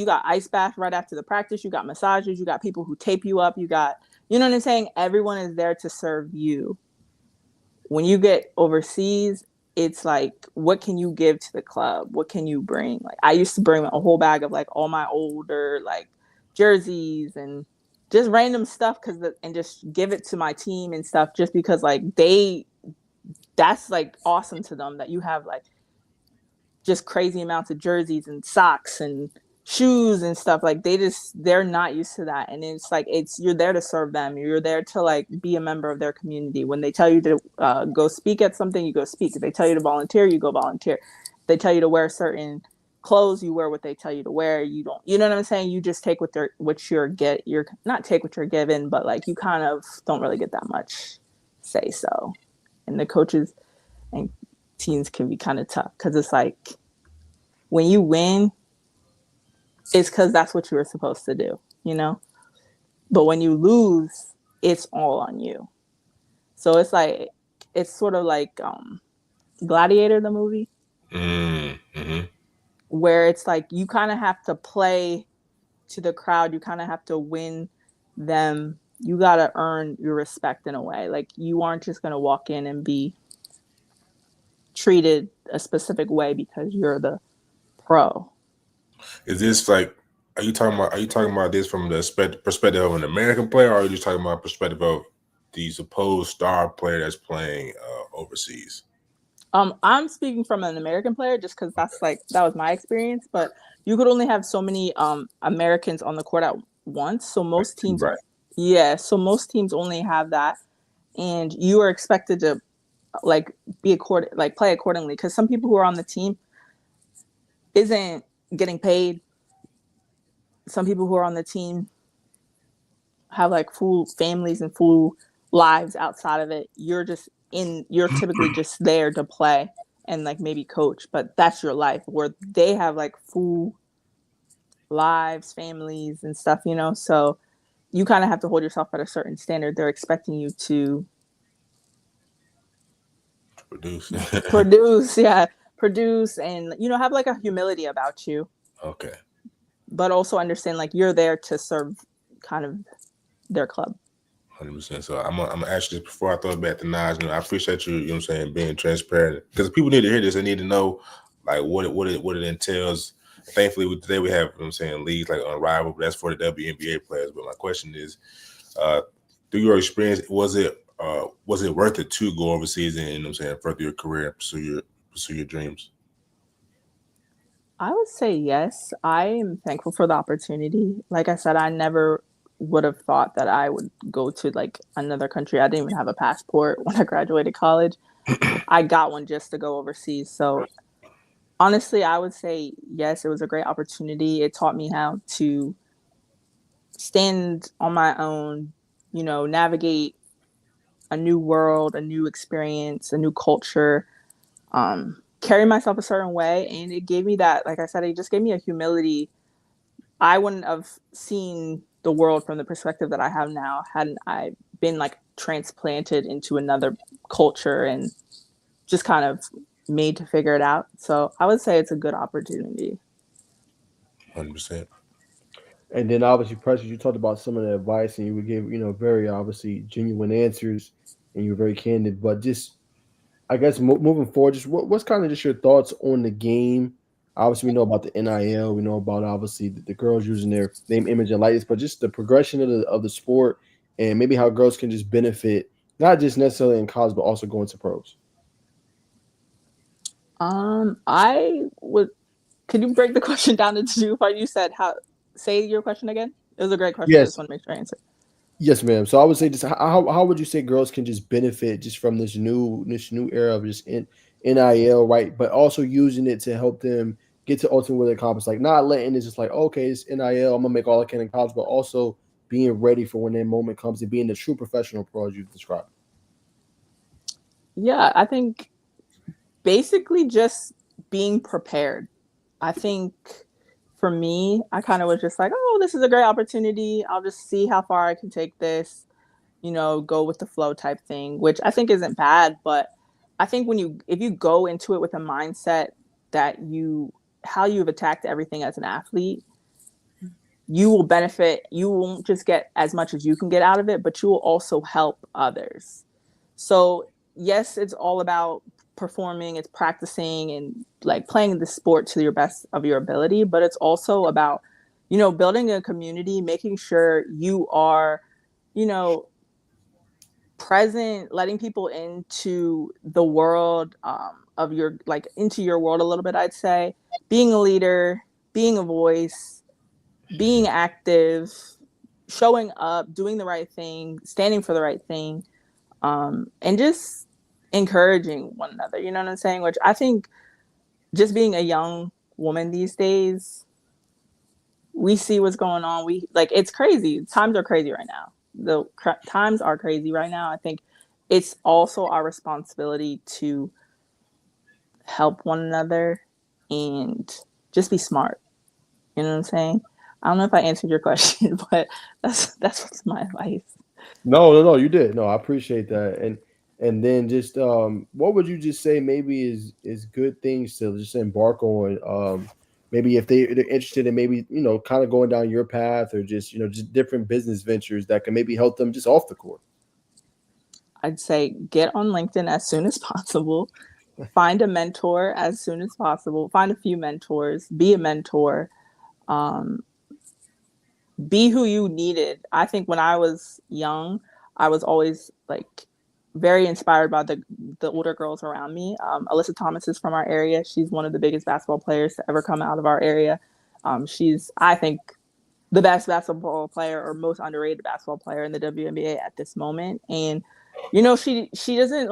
Speaker 4: got ice bath right after the practice. You got massages. You got people who tape you up. You know what I'm saying? Everyone is there to serve you. When you get overseas, it's like, what can you give to the club? What can you bring? Like I used to bring a whole bag of like all my older like jerseys and just random stuff and just give it to my team and stuff just because like that's like awesome to them that you have like just crazy amounts of jerseys and socks and shoes and stuff. Like they're not used to that. And it's like you're there to serve them. You're there to like be a member of their community. When they tell you to go speak at something, you go speak. If they tell you to volunteer, you go volunteer. If they tell you to wear certain clothes, you wear what they tell you to wear. You don't, you know what I'm saying? You just take you're not take what you're given, but like you kind of don't really get that much say so. And the coaches and teams can be kind of tough because it's like when you win, it's because that's what you were supposed to do, you know? But when you lose, it's all on you. So it's sort of like Gladiator, the movie, where it's like you kind of have to play to the crowd. You kind of have to win them. You got to earn your respect in a way. Like you aren't just going to walk in and be treated a specific way because you're the pro.
Speaker 1: Is this like, are you talking about this from the perspective of an American player, or are you just talking about perspective of the supposed star player that's playing overseas?
Speaker 4: I'm speaking from an American player just because that was my experience, but you could only have so many Americans on the court at once. So most teams,
Speaker 1: right.
Speaker 4: So most teams only have that, and you are expected to like play accordingly because some people who are on the team isn't getting paid. Some people who are on the team have like full families and full lives outside of it. You're typically just there to play and like maybe coach, but that's your life, where they have like full lives, families and stuff, you know? So you kind of have to hold yourself at a certain standard. They're expecting you to produce and, you know, have like a humility about you.
Speaker 1: Okay.
Speaker 4: But also understand like you're there to serve kind of their club.
Speaker 1: 100%. So I'm gonna ask you this before I throw it back to Naj. You know, I appreciate you, you know what I'm saying, being transparent, because people need to hear this. They need to know like what it entails. Thankfully today we have, you know what I'm saying, leagues like Unrivaled, but that's for the WNBA players. But my question is, through your experience, was it worth it to go overseas and, you know what I'm saying, further your career and pursue your dreams?
Speaker 4: I would say yes. I am thankful for the opportunity. Like I said, I never would have thought that I would go to like another country. I didn't even have a passport when I graduated college. I got one just to go overseas. So honestly, I would say yes, it was a great opportunity. It taught me how to stand on my own, you know, navigate a new world, a new experience, a new culture, carry myself a certain way. And it gave me that, like I said, it just gave me a humility. I wouldn't have seen the world from the perspective that I have now hadn't I been like transplanted into another culture and just kind of made to figure it out. So I would say it's a good opportunity.
Speaker 1: 100%.
Speaker 3: And then obviously, Precious, you talked about some of the advice, and you would give, you know, very obviously genuine answers, and you're very candid. But just, I guess, moving forward, just what's kind of just your thoughts on the game? Obviously, we know about the NIL, we know about obviously the girls using their name, image, and likeness, but just the progression of the sport, and maybe how girls can just benefit, not just necessarily in college, but also going to pros.
Speaker 4: Could you break the question down into two parts? You said say your question again. It was a great question.
Speaker 3: Yes.
Speaker 4: I just want to make sure I answer.
Speaker 3: Yes, ma'am. So I would say, just how would you say girls can just benefit just from this new era of just NIL, right? But also using it to help them get to ultimately what they accomplish. Like not letting it just like, okay, it's NIL, I'm gonna make all I can in college, but also being ready for when that moment comes and being the true professional pro as you've described.
Speaker 4: Yeah, I think basically just being prepared. I think for me, I kind of was just like, oh, this is a great opportunity. I'll just see how far I can take this, go with the flow type thing, which I think isn't bad. But I think if you go into it with a mindset that how you've attacked everything as an athlete, you will benefit. You won't just get as much as you can get out of it, but you will also help others. So yes, it's all about performing, it's practicing and like playing the sport to your best of your ability, but it's also about, building a community, making sure you are, you know, present, letting people into the world of your, like into your world a little bit, I'd say, being a leader, being a voice, being active, showing up, doing the right thing, standing for the right thing, and just encouraging one another. You know what I'm saying? Which I think just being a young woman these days, we see what's going on. It's crazy. Times are crazy right now. Times are crazy right now. I think it's also our responsibility to help one another and just be smart. You know what I'm saying? I don't know if I answered your question, but that's what's my advice.
Speaker 3: No, you did. No, I appreciate that. And then just what would you just say maybe is good things to just embark on? Maybe if they're interested in maybe, kind of going down your path or just, just different business ventures that can maybe help them just off the court.
Speaker 4: I'd say get on LinkedIn as soon as possible. Find a mentor as soon as possible. Find a few mentors. Be a mentor. Be who you needed. I think when I was young, I was always like very inspired by the older girls around me. Alyssa Thomas is from our area. She's one of the biggest basketball players to ever come out of our area. She's, I think, the best basketball player or most underrated basketball player in the WNBA at this moment. And, she doesn't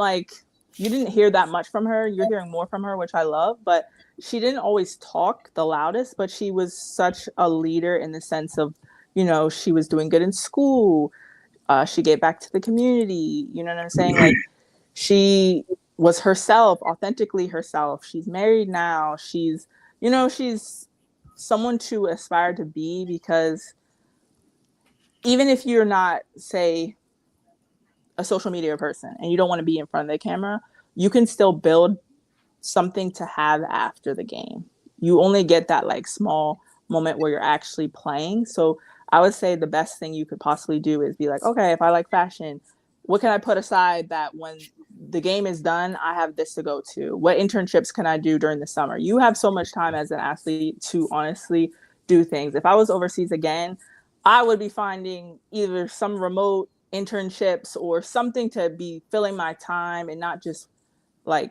Speaker 4: you didn't hear that much from her. You're hearing more from her, which I love, but she didn't always talk the loudest, but she was such a leader in the sense of, she was doing good in school. She gave back to the community. You know what I'm saying? Like she was herself, authentically herself. She's married now. She's someone to aspire to be, because even if you're not, say, a social media person and you don't want to be in front of the camera, you can still build something to have after the game. You only get that small moment where you're actually playing. So I would say the best thing you could possibly do is be like, okay, if I like fashion, what can I put aside that when the game is done, I have this to go to? What internships can I do during the summer? You have so much time as an athlete to honestly do things. If I was overseas again, I would be finding either some remote internships or something to be filling my time and not just I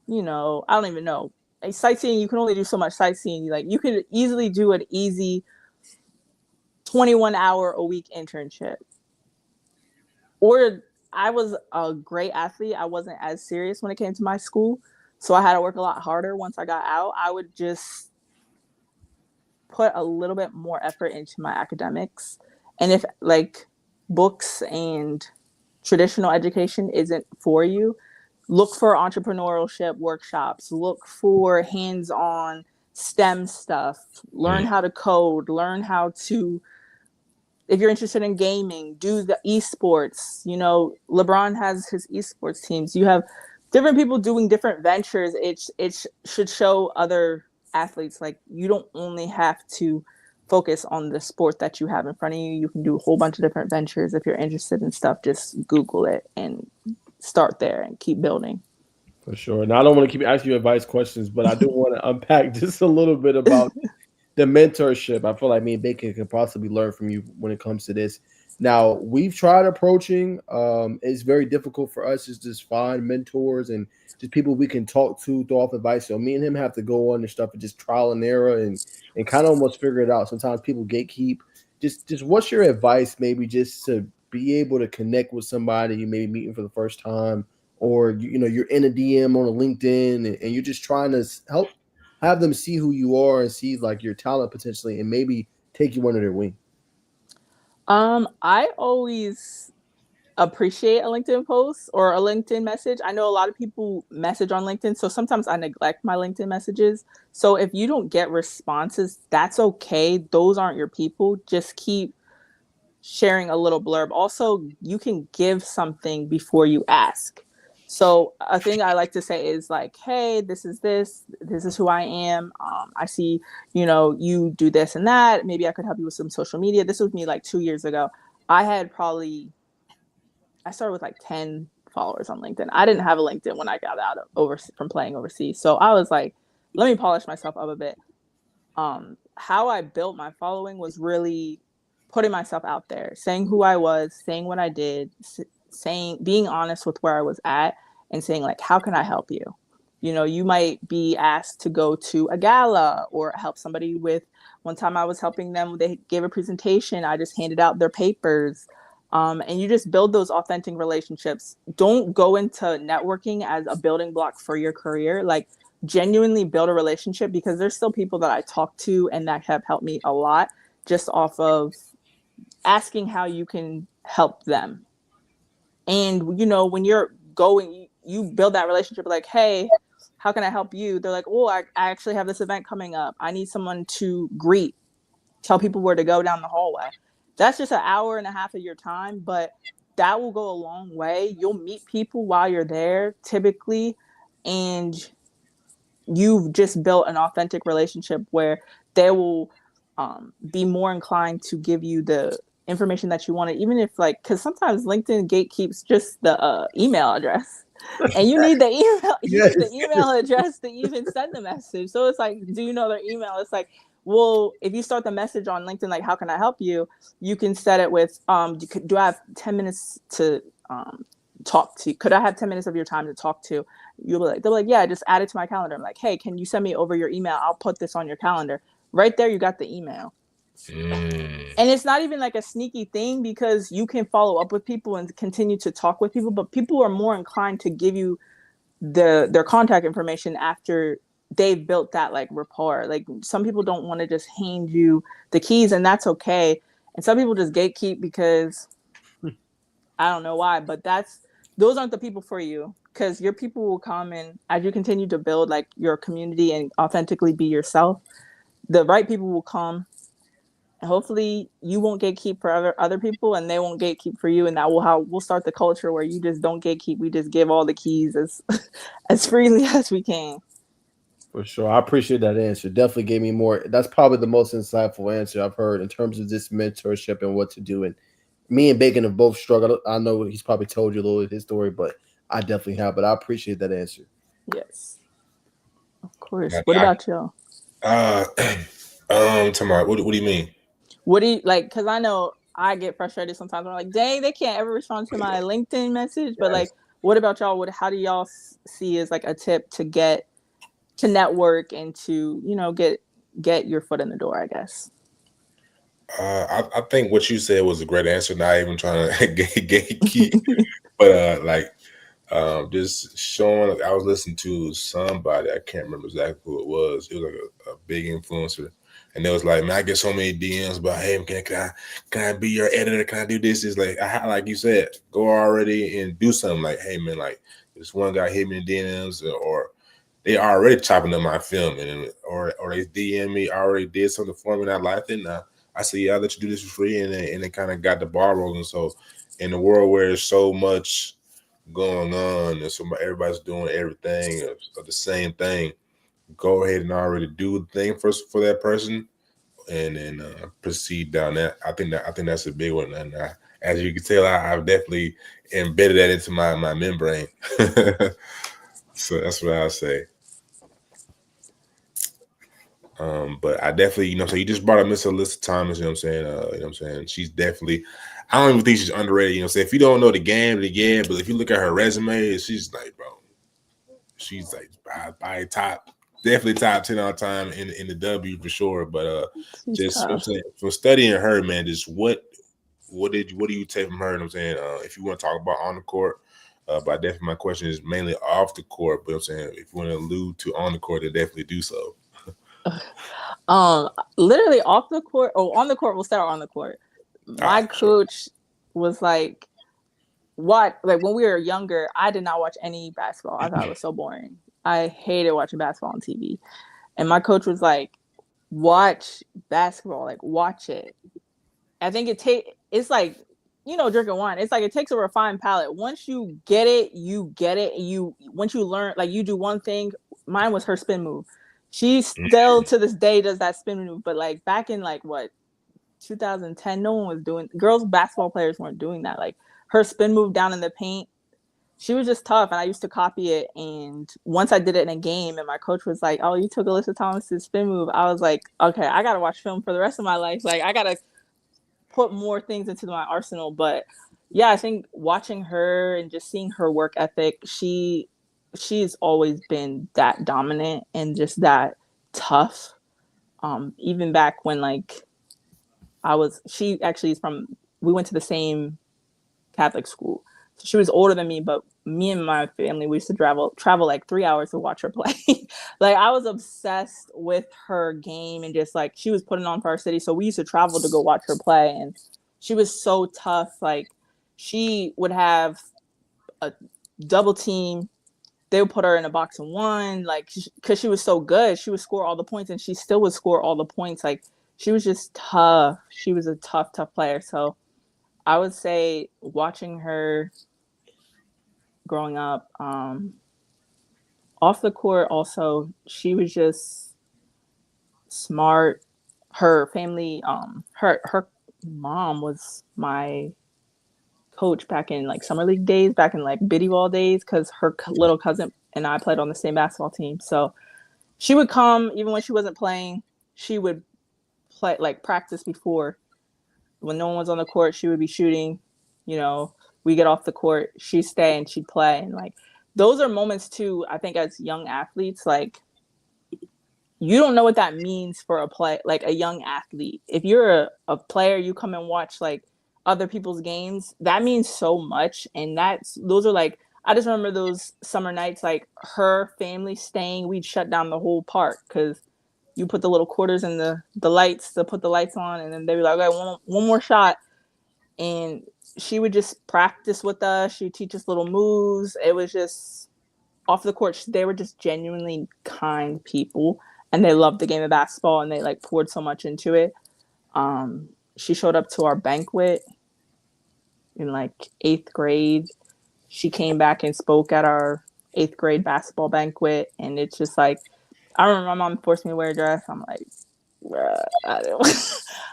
Speaker 4: don't even know. Sightseeing, you can only do so much sightseeing. You could easily do an easy 21-hour-a-week internship. Or I was a great athlete. I wasn't as serious when it came to my school, so I had to work a lot harder once I got out. I would just put a little bit more effort into my academics. And if books and traditional education isn't for you, look for entrepreneurship workshops, look for hands-on STEM stuff, learn how to code, learn how to, if you're interested in gaming, do the esports. LeBron has his esports teams. You have different people doing different ventures. It should show other athletes you don't only have to focus on the sport that you have in front of you. You can do a whole bunch of different ventures. If you're interested in stuff, just Google it and start there and keep building.
Speaker 3: For sure. Now, I don't want to keep asking you advice questions, but I do want to unpack just a little bit about the mentorship. I feel like me and Bacon could possibly learn from you when it comes to this. Now, we've tried approaching. It's very difficult for us to just find mentors and just people we can talk to, throw off advice. So me and him have to go on and stuff and just trial and error and kind of almost figure it out. Sometimes people gatekeep just what's your advice, maybe just to be able to connect with somebody you may be meeting for the first time, or you're in a DM on a LinkedIn and you're just trying to help have them see who you are and see like your talent potentially, and maybe take you under their wing?
Speaker 4: I always appreciate a LinkedIn post or a LinkedIn message. I know a lot of people message on LinkedIn, so sometimes I neglect my LinkedIn messages. So if you don't get responses, that's okay. Those aren't your people. Just keep sharing a little blurb. Also, you can give something before you ask. So a thing I like to say is like, hey, this is who I am. I see, you do this and that. Maybe I could help you with some social media. This was me like 2 years ago. I started with like 10 followers on LinkedIn. I didn't have a LinkedIn when I got out from playing overseas. So I was like, let me polish myself up a bit. How I built my following was really putting myself out there, saying who I was, saying what I did, being honest with where I was at, and saying like, how can I help you? You might be asked to go to a gala or help somebody with. One time I was helping them, they gave a presentation. I just handed out their papers. And you just build those authentic relationships. Don't go into networking as a building block for your career. Like, genuinely build a relationship, because there's still people that I talk to and that have helped me a lot just off of asking how you can help them. And, when you're going, you build that relationship like, hey, how can I help you? They're like, oh, I actually have this event coming up. I need someone to tell people where to go down the hallway. That's just an hour and a half of your time, but that will go a long way. You'll meet people while you're there, typically, and you've just built an authentic relationship where they will be more inclined to give you the information that you wanted, even if because sometimes LinkedIn gatekeeps just the email address, and you need the email,
Speaker 3: Yes.
Speaker 4: need the email address to even send the message. So it's like, do you know their email? It's like, well, if you start the message on LinkedIn, like, how can I help you? You can set it with, do I have 10 minutes to talk to you? Could I have 10 minutes of your time to talk to? They're like, yeah, just add it to my calendar. I'm like, hey, can you send me over your email? I'll put this on your calendar. Right there, you got the email. And it's not even like a sneaky thing, because you can follow up with people and continue to talk with people, but people are more inclined to give you their contact information after they've built that like rapport. Like, some people don't want to just hand you the keys, and that's okay. And some people just gatekeep because I don't know why, but those aren't the people for you, because your people will come, and as you continue to build like your community and authentically be yourself, the right people will come. And hopefully you won't gatekeep for other people, and they won't gatekeep for you. And that we'll start the culture where you just don't gatekeep. We just give all the keys as freely as we can.
Speaker 3: For sure. I appreciate that answer. Definitely gave me more. That's probably the most insightful answer I've heard in terms of this mentorship and what to do. And me and Bacon have both struggled. I know he's probably told you a little of his story, but I definitely have. But I appreciate that answer.
Speaker 4: Yes. Of course. What about y'all?
Speaker 1: Tomorrow, what do you mean?
Speaker 4: What do you like? Because I know I get frustrated sometimes. I'm like, dang, they can't ever respond to my LinkedIn message. But like, what about y'all? How do y'all see as like a tip to network and to get your foot in the door, I guess?
Speaker 1: I think what you said was a great answer. Not even trying to gatekeep, but just showing. I was listening to somebody, I can't remember exactly who it was. It was like a big influencer, and it was like, man, I get so many DMs about, hey, can I be your editor? Can I do this? It's like you said, go already and do something. Like, hey, man, like this one guy hit me in DMs, or they already chopping up my film, or they DM me, already did something for me and I liked it. Now I said, yeah, I'll let you do this for free, and it kind of got the ball rolling. So in the world where there's so much going on and everybody's doing everything or the same thing, go ahead and already do the thing first for that person, and then proceed down that. I think that's a big one, and as you can tell, I've definitely embedded that into my membrane. So that's what I'll say. But I definitely, so you just brought up Miss Alyssa Thomas, you know what I'm saying? She's definitely, I don't even think she's underrated, if you don't know the game, but if you look at her resume, she's like, bro, she's like by top definitely top 10 all time in the W for sure. But
Speaker 4: She's
Speaker 1: just you know what I'm
Speaker 4: tough.
Speaker 1: saying, from studying her, man, just what do you take from her? You know what I'm saying, if you want to talk about on the court, but definitely my question is mainly off the court. But I'm saying if you want to allude to on the court, then definitely do so.
Speaker 4: Literally off the court. Oh, on the court. We'll start on the court. My coach was like, what? Like when we were younger, I did not watch any basketball. I thought it was so boring. I hated watching basketball on TV. And my coach was like, watch basketball. Like watch it. I think it's like, drinking wine. It's like it takes a refined palate. Once you get it, you get it. Once you learn, like you do one thing. Mine was her spin move. She still to this day does that spin move. But like back in like what 2010, no one was doing. Girls basketball players weren't doing that. Like her spin move down in the paint. She was just tough, and I used to copy it. And once I did it in a game, and my coach was like, "Oh, you took Alyssa Thomas's spin move." I was like, "Okay, I gotta watch film for the rest of my life. Like I gotta put more things into my arsenal." But yeah, I think watching her and just seeing her work ethic, she's always been that dominant and just that tough. Even back when like she actually is we went to the same Catholic school. So she was older than me, but me and my family, we used to travel like 3 hours to watch her play. Like I was obsessed with her game and just like she was putting on for our city. So we used to travel to go watch her play, and she was so tough. Like she would have a double team. They would put her in a box and one, like because she was so good, she would score all the points, and she still would score all the points. Like she was just tough. She was a tough player. So I would say watching her growing up, off the court also, she was just smart. Her family, her mom was my coach back in like summer league days, back in like biddy ball days, because her little cousin and I played on the same basketball team. So she would come even when she wasn't playing. She would play like practice before. When no one was on the court, she would be shooting. We get off the court, she'd stay and she'd play. And like those are moments too, I think as young athletes, like you don't know what that means for a young athlete. If you're a player, you come and watch like other people's games, that means so much. And those are like, I just remember those summer nights, like her family staying, we'd shut down the whole park because you put the little quarters in the lights to put the lights on, and then they'd be like, okay, one more shot. And she would just practice with us. She'd teach us little moves. It was just off the court. They were just genuinely kind people, and they loved the game of basketball, and they like poured so much into it. She showed up to our banquet in like 8th grade. She came back and spoke at our 8th grade basketball banquet, and it's just like, I remember my mom forced me to wear a dress. I'm like, bruh, I don't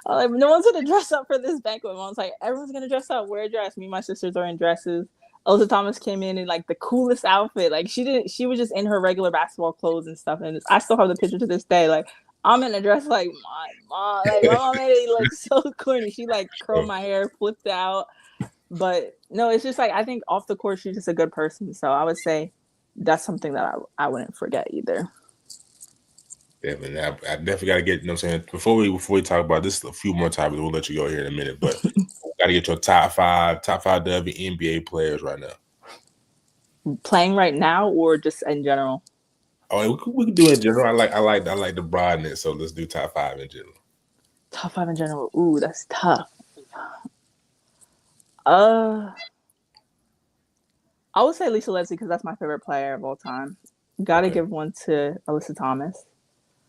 Speaker 4: I'm like, no one's gonna dress up for this banquet. Mom's like, everyone's gonna dress up, wear a dress. Me and my sisters are in dresses. Alyssa Thomas came in like the coolest outfit. Like she was just in her regular basketball clothes and stuff. And I still have the picture to this day. Like I'm in a dress like my mom. Like my mom made it look so corny. She like curled my hair, flipped out. But no, it's just like I think off the court she's just a good person. So I would say that's something that I wouldn't forget either.
Speaker 1: Definitely. I definitely got to get, you know what I'm saying, before we talk about this a few more times, we'll let you go here in a minute, but got to get your top five WNBA players right now.
Speaker 4: Playing right now or just in general?
Speaker 1: Oh, we can do it in general. I like the broaden it, so let's do top 5 in general.
Speaker 4: Top 5 in general. Ooh, that's tough. I would say Lisa Leslie because that's my favorite player of all time. Got to give one to Alyssa Thomas.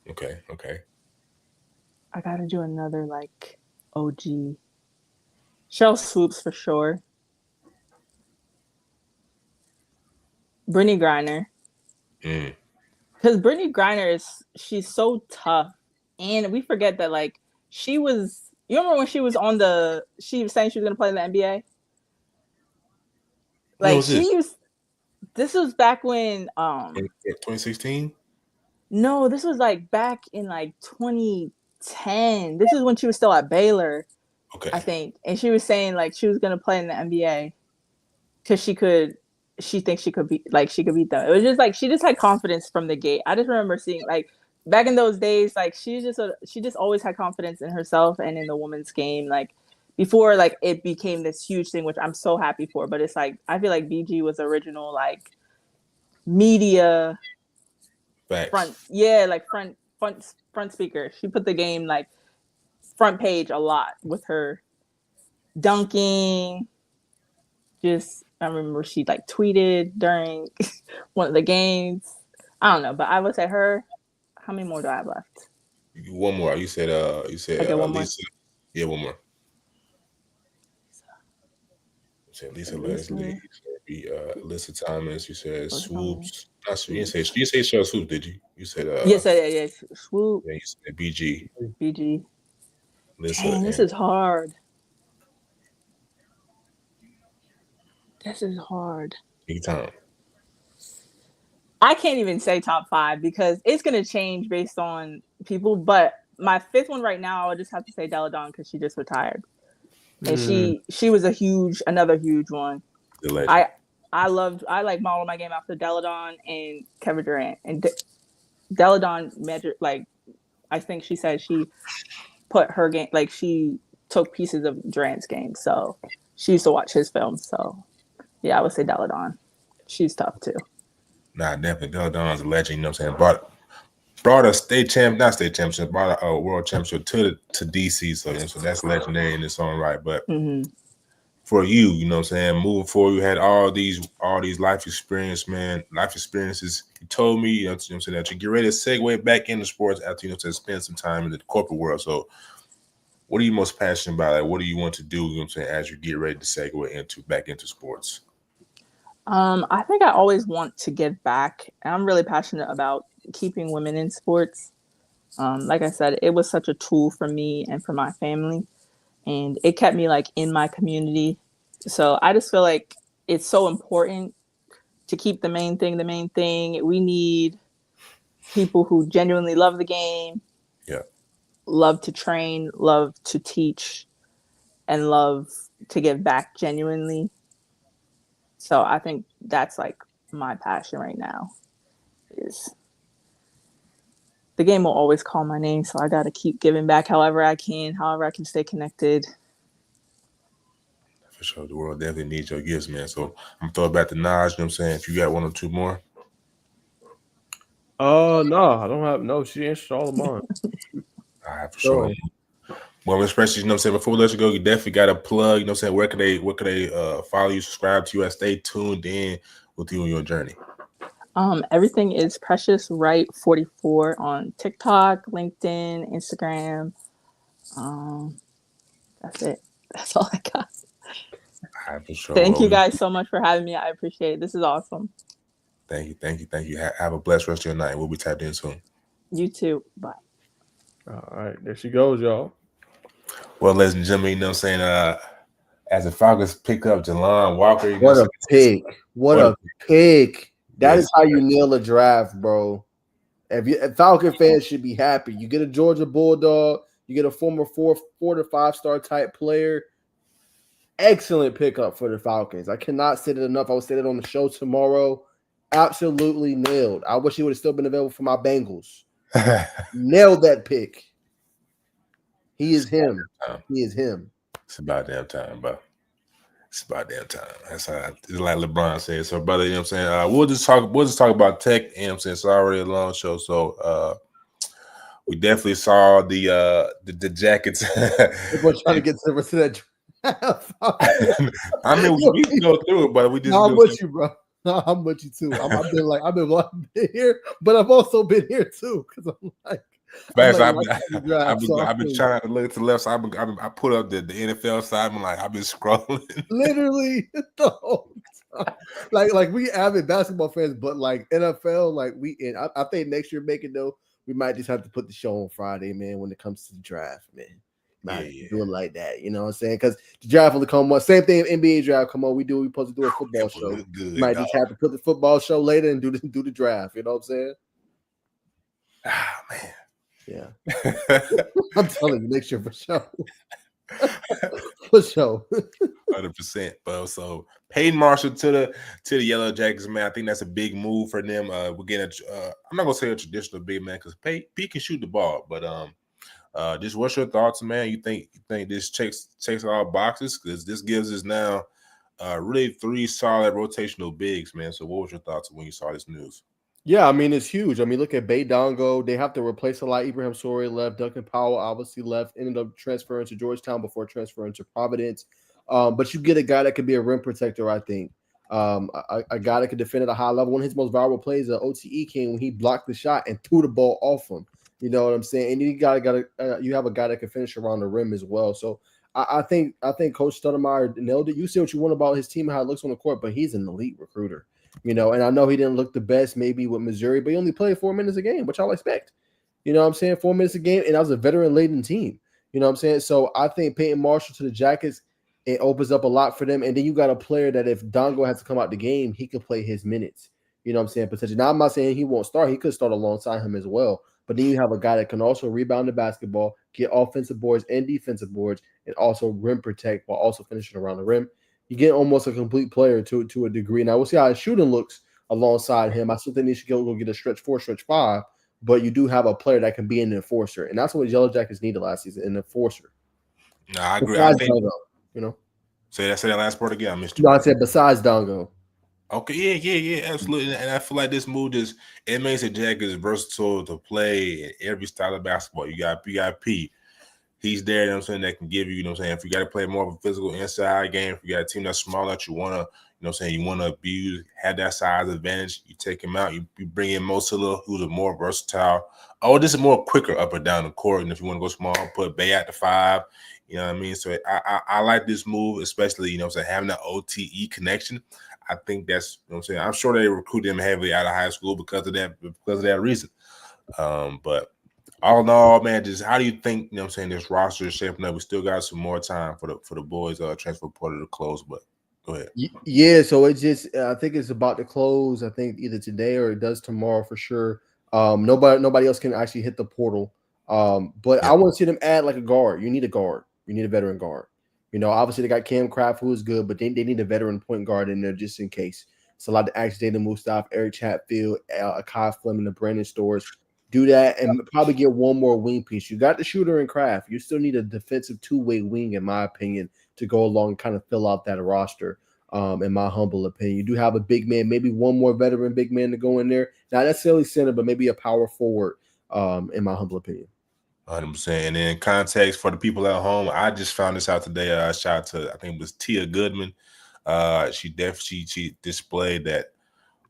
Speaker 1: Okay.
Speaker 4: I got to do another like OG. Cheryl Swoops for sure. Brittany Griner. Because Brittany Griner she's so tough. And we forget that like you remember when she was she was saying she was going to play in the NBA? Like this was back when
Speaker 1: 2016?
Speaker 4: No, this was like back in like 2010. This is when she was still at Baylor. Okay. I think. And she was saying like she was gonna play in the NBA because she thinks she could beat them. It was just like she just had confidence from the gate. I just remember seeing like back in those days, like she just always had confidence in herself and in the women's game. Like before, like it became this huge thing, which I'm so happy for. But it's like I feel like BG was the original like media
Speaker 1: Facts.
Speaker 4: front speaker. She put the game like front page a lot with her dunking. Just I remember she like tweeted during one of the games. I don't know, but I would say her. How many more do I have left?
Speaker 1: One more. You said
Speaker 4: Okay, one more.
Speaker 1: Lisa. Yeah, one more. You said Lisa Leslie. You said Alyssa Thomas. You said Swoops. You didn't say Cheryl Swoops, did you? You said
Speaker 4: yes, Swoop.
Speaker 1: Yeah, you said BG. Lisa.
Speaker 4: Dang, this is hard.
Speaker 1: Big time.
Speaker 4: I can't even say top 5 because it's gonna change based on people. But my 5th one right now, I would just have to say Della Dawn because she just retired, and she was another huge one.
Speaker 1: The legend.
Speaker 4: I like modeled my game after Della Dawn and Kevin Durant, and Della Dawn measured like I think she said she put her game like she took pieces of Durant's game, so she used to watch his film. So yeah, I would say Della Dawn. She's tough too.
Speaker 1: Nah, definitely. Della Dawn's a legend. You know what I'm saying? Brought a not state championship, brought a world championship to DC. So, so that's legendary in its own right. But for you, you know what I'm saying, moving forward, you had all these life experiences. You told me, you know what I'm saying, that you get ready to segue back into sports after spend some time in the corporate world. So, what are you most passionate about? Like, what do you want to do? You know what I'm saying, as you get ready to segue back into sports?
Speaker 4: I think I always want to give back. And I'm really passionate about keeping women in sports. Like I said, it was such a tool for me and for my family, and it kept me like in my community. So I just feel like it's so important to keep the main thing. We need people who genuinely love the game, love to train, love to teach, and love to give back genuinely. So I think that's like my passion right now. Is the game will always call my name, so I got to keep giving back however I can stay connected.
Speaker 1: For sure, the world definitely needs your gifts, man. So I'm throwing back to Najeh. You know what I'm saying? If you got one or two more.
Speaker 5: No, I don't have. No, she answered all of mine.
Speaker 1: All right, for sure. Well, especially, you know what I'm saying, before we let you go, you definitely got a plug, you know what I'm saying, where could they follow you, subscribe to you, and stay tuned in with you on your journey?
Speaker 4: Everything is Precious Wright 44 on TikTok, LinkedIn, Instagram. That's it. That's all I got.
Speaker 1: All right, for sure.
Speaker 4: Thank you guys so much for having me. I appreciate it. This is awesome.
Speaker 1: Thank you. Have a blessed rest of your night. We'll be tapped in soon.
Speaker 4: You too. Bye.
Speaker 5: All right, there she goes, y'all.
Speaker 1: Well, ladies and gentlemen, you know what I'm saying, as the Falcons pick up Jelon Walker.
Speaker 3: What a pick. What a pick. That is how you nail a draft, bro. If Falcon fans should be happy. You get a Georgia Bulldog, you get a former 4 to 5 star type player. Excellent pickup for the Falcons. I cannot say it enough. I will say it on the show tomorrow. Absolutely nailed. I wish he would have still been available for my Bengals. Nailed that pick. He is him. He is him.
Speaker 1: It's about damn time, bro. It's about damn time. That's how it's like LeBron said. So, brother, you know what I'm saying? We'll just talk about tech, you know what I'm saying? It's already a long show. So we definitely saw the jackets.
Speaker 3: We're trying to get to that.
Speaker 1: I mean, we can go through it, but we just.
Speaker 3: No, I'm with you, bro. No, I'm with you too. I've been here, but I've also been here too because I'm like. I've
Speaker 1: been trying to look to the left side. I put up the NFL side. I'm like, I've been scrolling.
Speaker 3: Literally the whole time. Like we avid basketball fans, but like NFL, like we in. I think next year, we might just have to put the show on Friday, man. When it comes to the draft, man. Do it like that, you know what I'm saying? Because the draft will come on. Same thing, NBA draft come on. We're supposed to do a football show. Might just have to put the football show later and do the draft. You know what I'm saying?
Speaker 1: Ah, man.
Speaker 3: Yeah. I'm telling you, next year for sure. For sure.
Speaker 1: 100%. But so Peyton Marshall to the Yellow Jackets, man. I think that's a big move for them. We're getting I'm not gonna say a traditional big man because Pete can shoot the ball, but just what's your thoughts, man? You think this checks all boxes? Because this gives us now really 3 solid rotational bigs, man. So what was your thoughts when you saw this news?
Speaker 3: Yeah, I mean, it's huge. I mean, look at Bay Dongo. They have to replace a lot. Ibrahim Sori left. Duncan Powell obviously left. Ended up transferring to Georgetown before transferring to Providence. But you get a guy that could be a rim protector, I think. A guy that could defend at a high level. One of his most viral plays at OTE came when he blocked the shot and threw the ball off him. You know what I'm saying? And you have a guy that can finish around the rim as well. So I think Coach Stoudemire nailed it. You say what you want about his team and how it looks on the court, but he's an elite recruiter. You know, and I know he didn't look the best maybe with Missouri, but he only played 4 minutes a game, which I'll expect. You know what I'm saying? 4 minutes a game, and that was a veteran-laden team. You know what I'm saying? So I think Peyton Marshall to the Jackets, it opens up a lot for them. And then you got a player that if Dongo has to come out the game, he can play his minutes. You know what I'm saying? Potentially. Now, I'm not saying he won't start. He could start alongside him as well. But then you have a guy that can also rebound the basketball, get offensive boards and defensive boards, and also rim protect while also finishing around the rim. You get almost a complete player to a degree. Now, we'll see how his shooting looks alongside him. I still think he should go get a stretch 4, stretch 5, but you do have a player that can be an enforcer. And that's what Yellow Jackets needed last season, an enforcer.
Speaker 1: No, I agree.
Speaker 3: Besides
Speaker 1: I think,
Speaker 3: Dongo, you know?
Speaker 1: Say that last part again. I missed you.
Speaker 3: No, I said besides Dongo.
Speaker 1: Okay, yeah, absolutely. And I feel like this move it makes the Jackets versatile to play in every style of basketball. You got P. He's there, you know what I'm saying, that can give you, you know what I'm saying, if you got to play more of a physical inside game, if you got a team that's small that you want to, you know what I'm saying, you want to abuse, have that size advantage, you take him out, you bring in Mosilla, who's a more versatile, this is more quicker up or down the court, and if you want to go small, put Bay at the 5, you know what I mean? So I like this move, especially, you know what I'm saying, having that OTE connection. I think that's, you know what I'm saying, I'm sure they recruited him heavily out of high school because of that reason. But all in all, man, just how do you think, you know what I'm saying, this roster is shaping up? We still got some more time for the boys transfer portal to close, but go ahead.
Speaker 3: Yeah, so it's just I think it's about to close, I think either today or it does tomorrow for sure. Nobody else can actually hit the portal. But I want to see them add like a guard. You need a guard. You need a veteran guard. You know, obviously they got Cam Kraft, who is good, but they need a veteran point guard in there just in case. It's a lot to ask Jalen Mustaf, Eric Chatfield, Kai Fleming, and Brandon Stores. Do that and probably get one more wing piece. You got the shooter and Kraft. You still need a defensive two-way wing, in my opinion, to go along and kind of fill out that roster, in my humble opinion. You do have a big man, maybe one more veteran big man to go in there. Not necessarily center, but maybe a power forward, in my humble opinion.
Speaker 1: 100%. And in context for the people at home, I just found this out today. Shout out to, I think it was Tia Goodman. She displayed that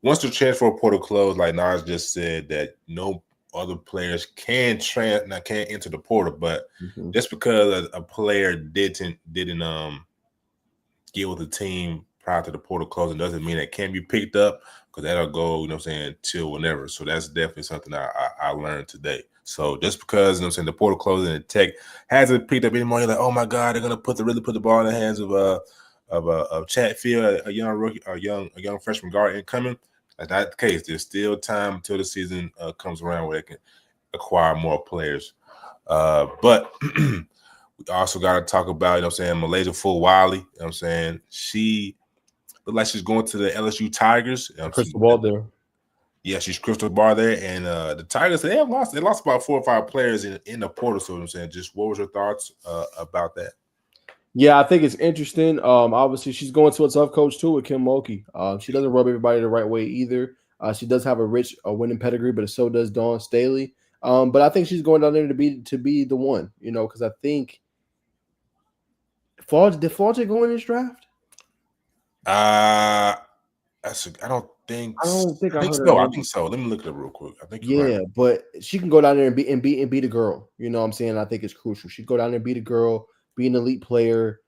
Speaker 1: once the transfer portal closed, like Nas just said, that no other players can't enter the portal, but just because a player didn't get with the team prior to the portal closing doesn't mean it can't be picked up, because that'll go, you know what I'm saying, till whenever. So that's definitely something I learned today. So just because, you know what I'm saying, the portal closing and Tech hasn't picked up anymore, you're like, oh my God, they're gonna really put the ball in the hands of Chatfield, a young rookie, a young freshman guard incoming. That's not the case. There's still time until the season comes around where they can acquire more players. But we also got to talk about, you know what I'm saying, Malaysia Full Wiley. You know what I'm saying? She looked like she's going to the LSU Tigers. You know,
Speaker 5: Crystal ball there.
Speaker 1: Yeah, she's Crystal Ball there. And the Tigers, they lost about 4 or 5 players in the portal. So, you know what I'm saying, just what was your thoughts about that?
Speaker 3: Yeah, I think it's interesting. Obviously, she's going to a tough coach too with Kim Mulkey. She doesn't rub everybody the right way either. She does have a rich winning pedigree, but so does Dawn Staley. But I think she's going down there to be the one, you know, because I think did Flaugier go in this draft?
Speaker 1: I don't think so. I think so. Let me look it up real quick. I think
Speaker 3: right. But she can go down there and be the girl. You know what I'm saying? I think it's crucial. She can go down there and be the girl, be an elite player,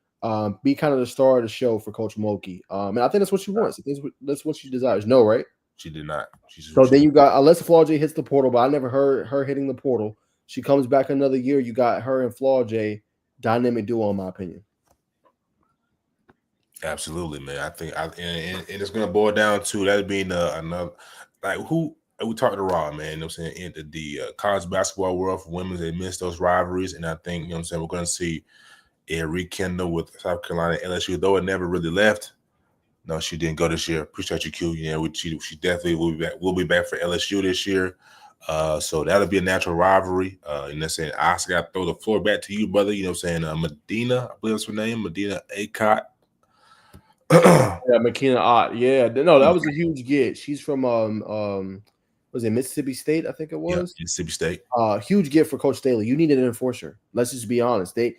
Speaker 3: be kind of the star of the show for Coach Mulkey. And I think that's what she wants. I think that's what she desires. No, right?
Speaker 1: She did not.
Speaker 3: Then you got, unless Flaugier hits the portal, but I never heard her hitting the portal. She comes back another year. You got her and Flaugier, dynamic duo, in my opinion.
Speaker 1: Absolutely, man. I think, and it's going to boil down to that being another, like, who we talked to Raw, man. You know what I'm saying? In the college basketball world for women, they miss those rivalries, and I think, you know what I'm saying, we're going to see it rekindled with South Carolina and LSU, though it never really left. No, she didn't go this year. Appreciate you, Q. Yeah, she definitely will be back. We'll be back for LSU this year. So that'll be a natural rivalry. You know what I'm saying? I also got to throw the floor back to you, brother. You know what I'm saying? Medina, I believe that's her name, Medina Acott.
Speaker 3: Yeah, McKenna Ott. Yeah, no, that was a huge get. She's from was it Mississippi State? I think it was.
Speaker 1: Yeah, Mississippi State.
Speaker 3: Huge get for Coach Staley. You needed an enforcer. Let's just be honest. They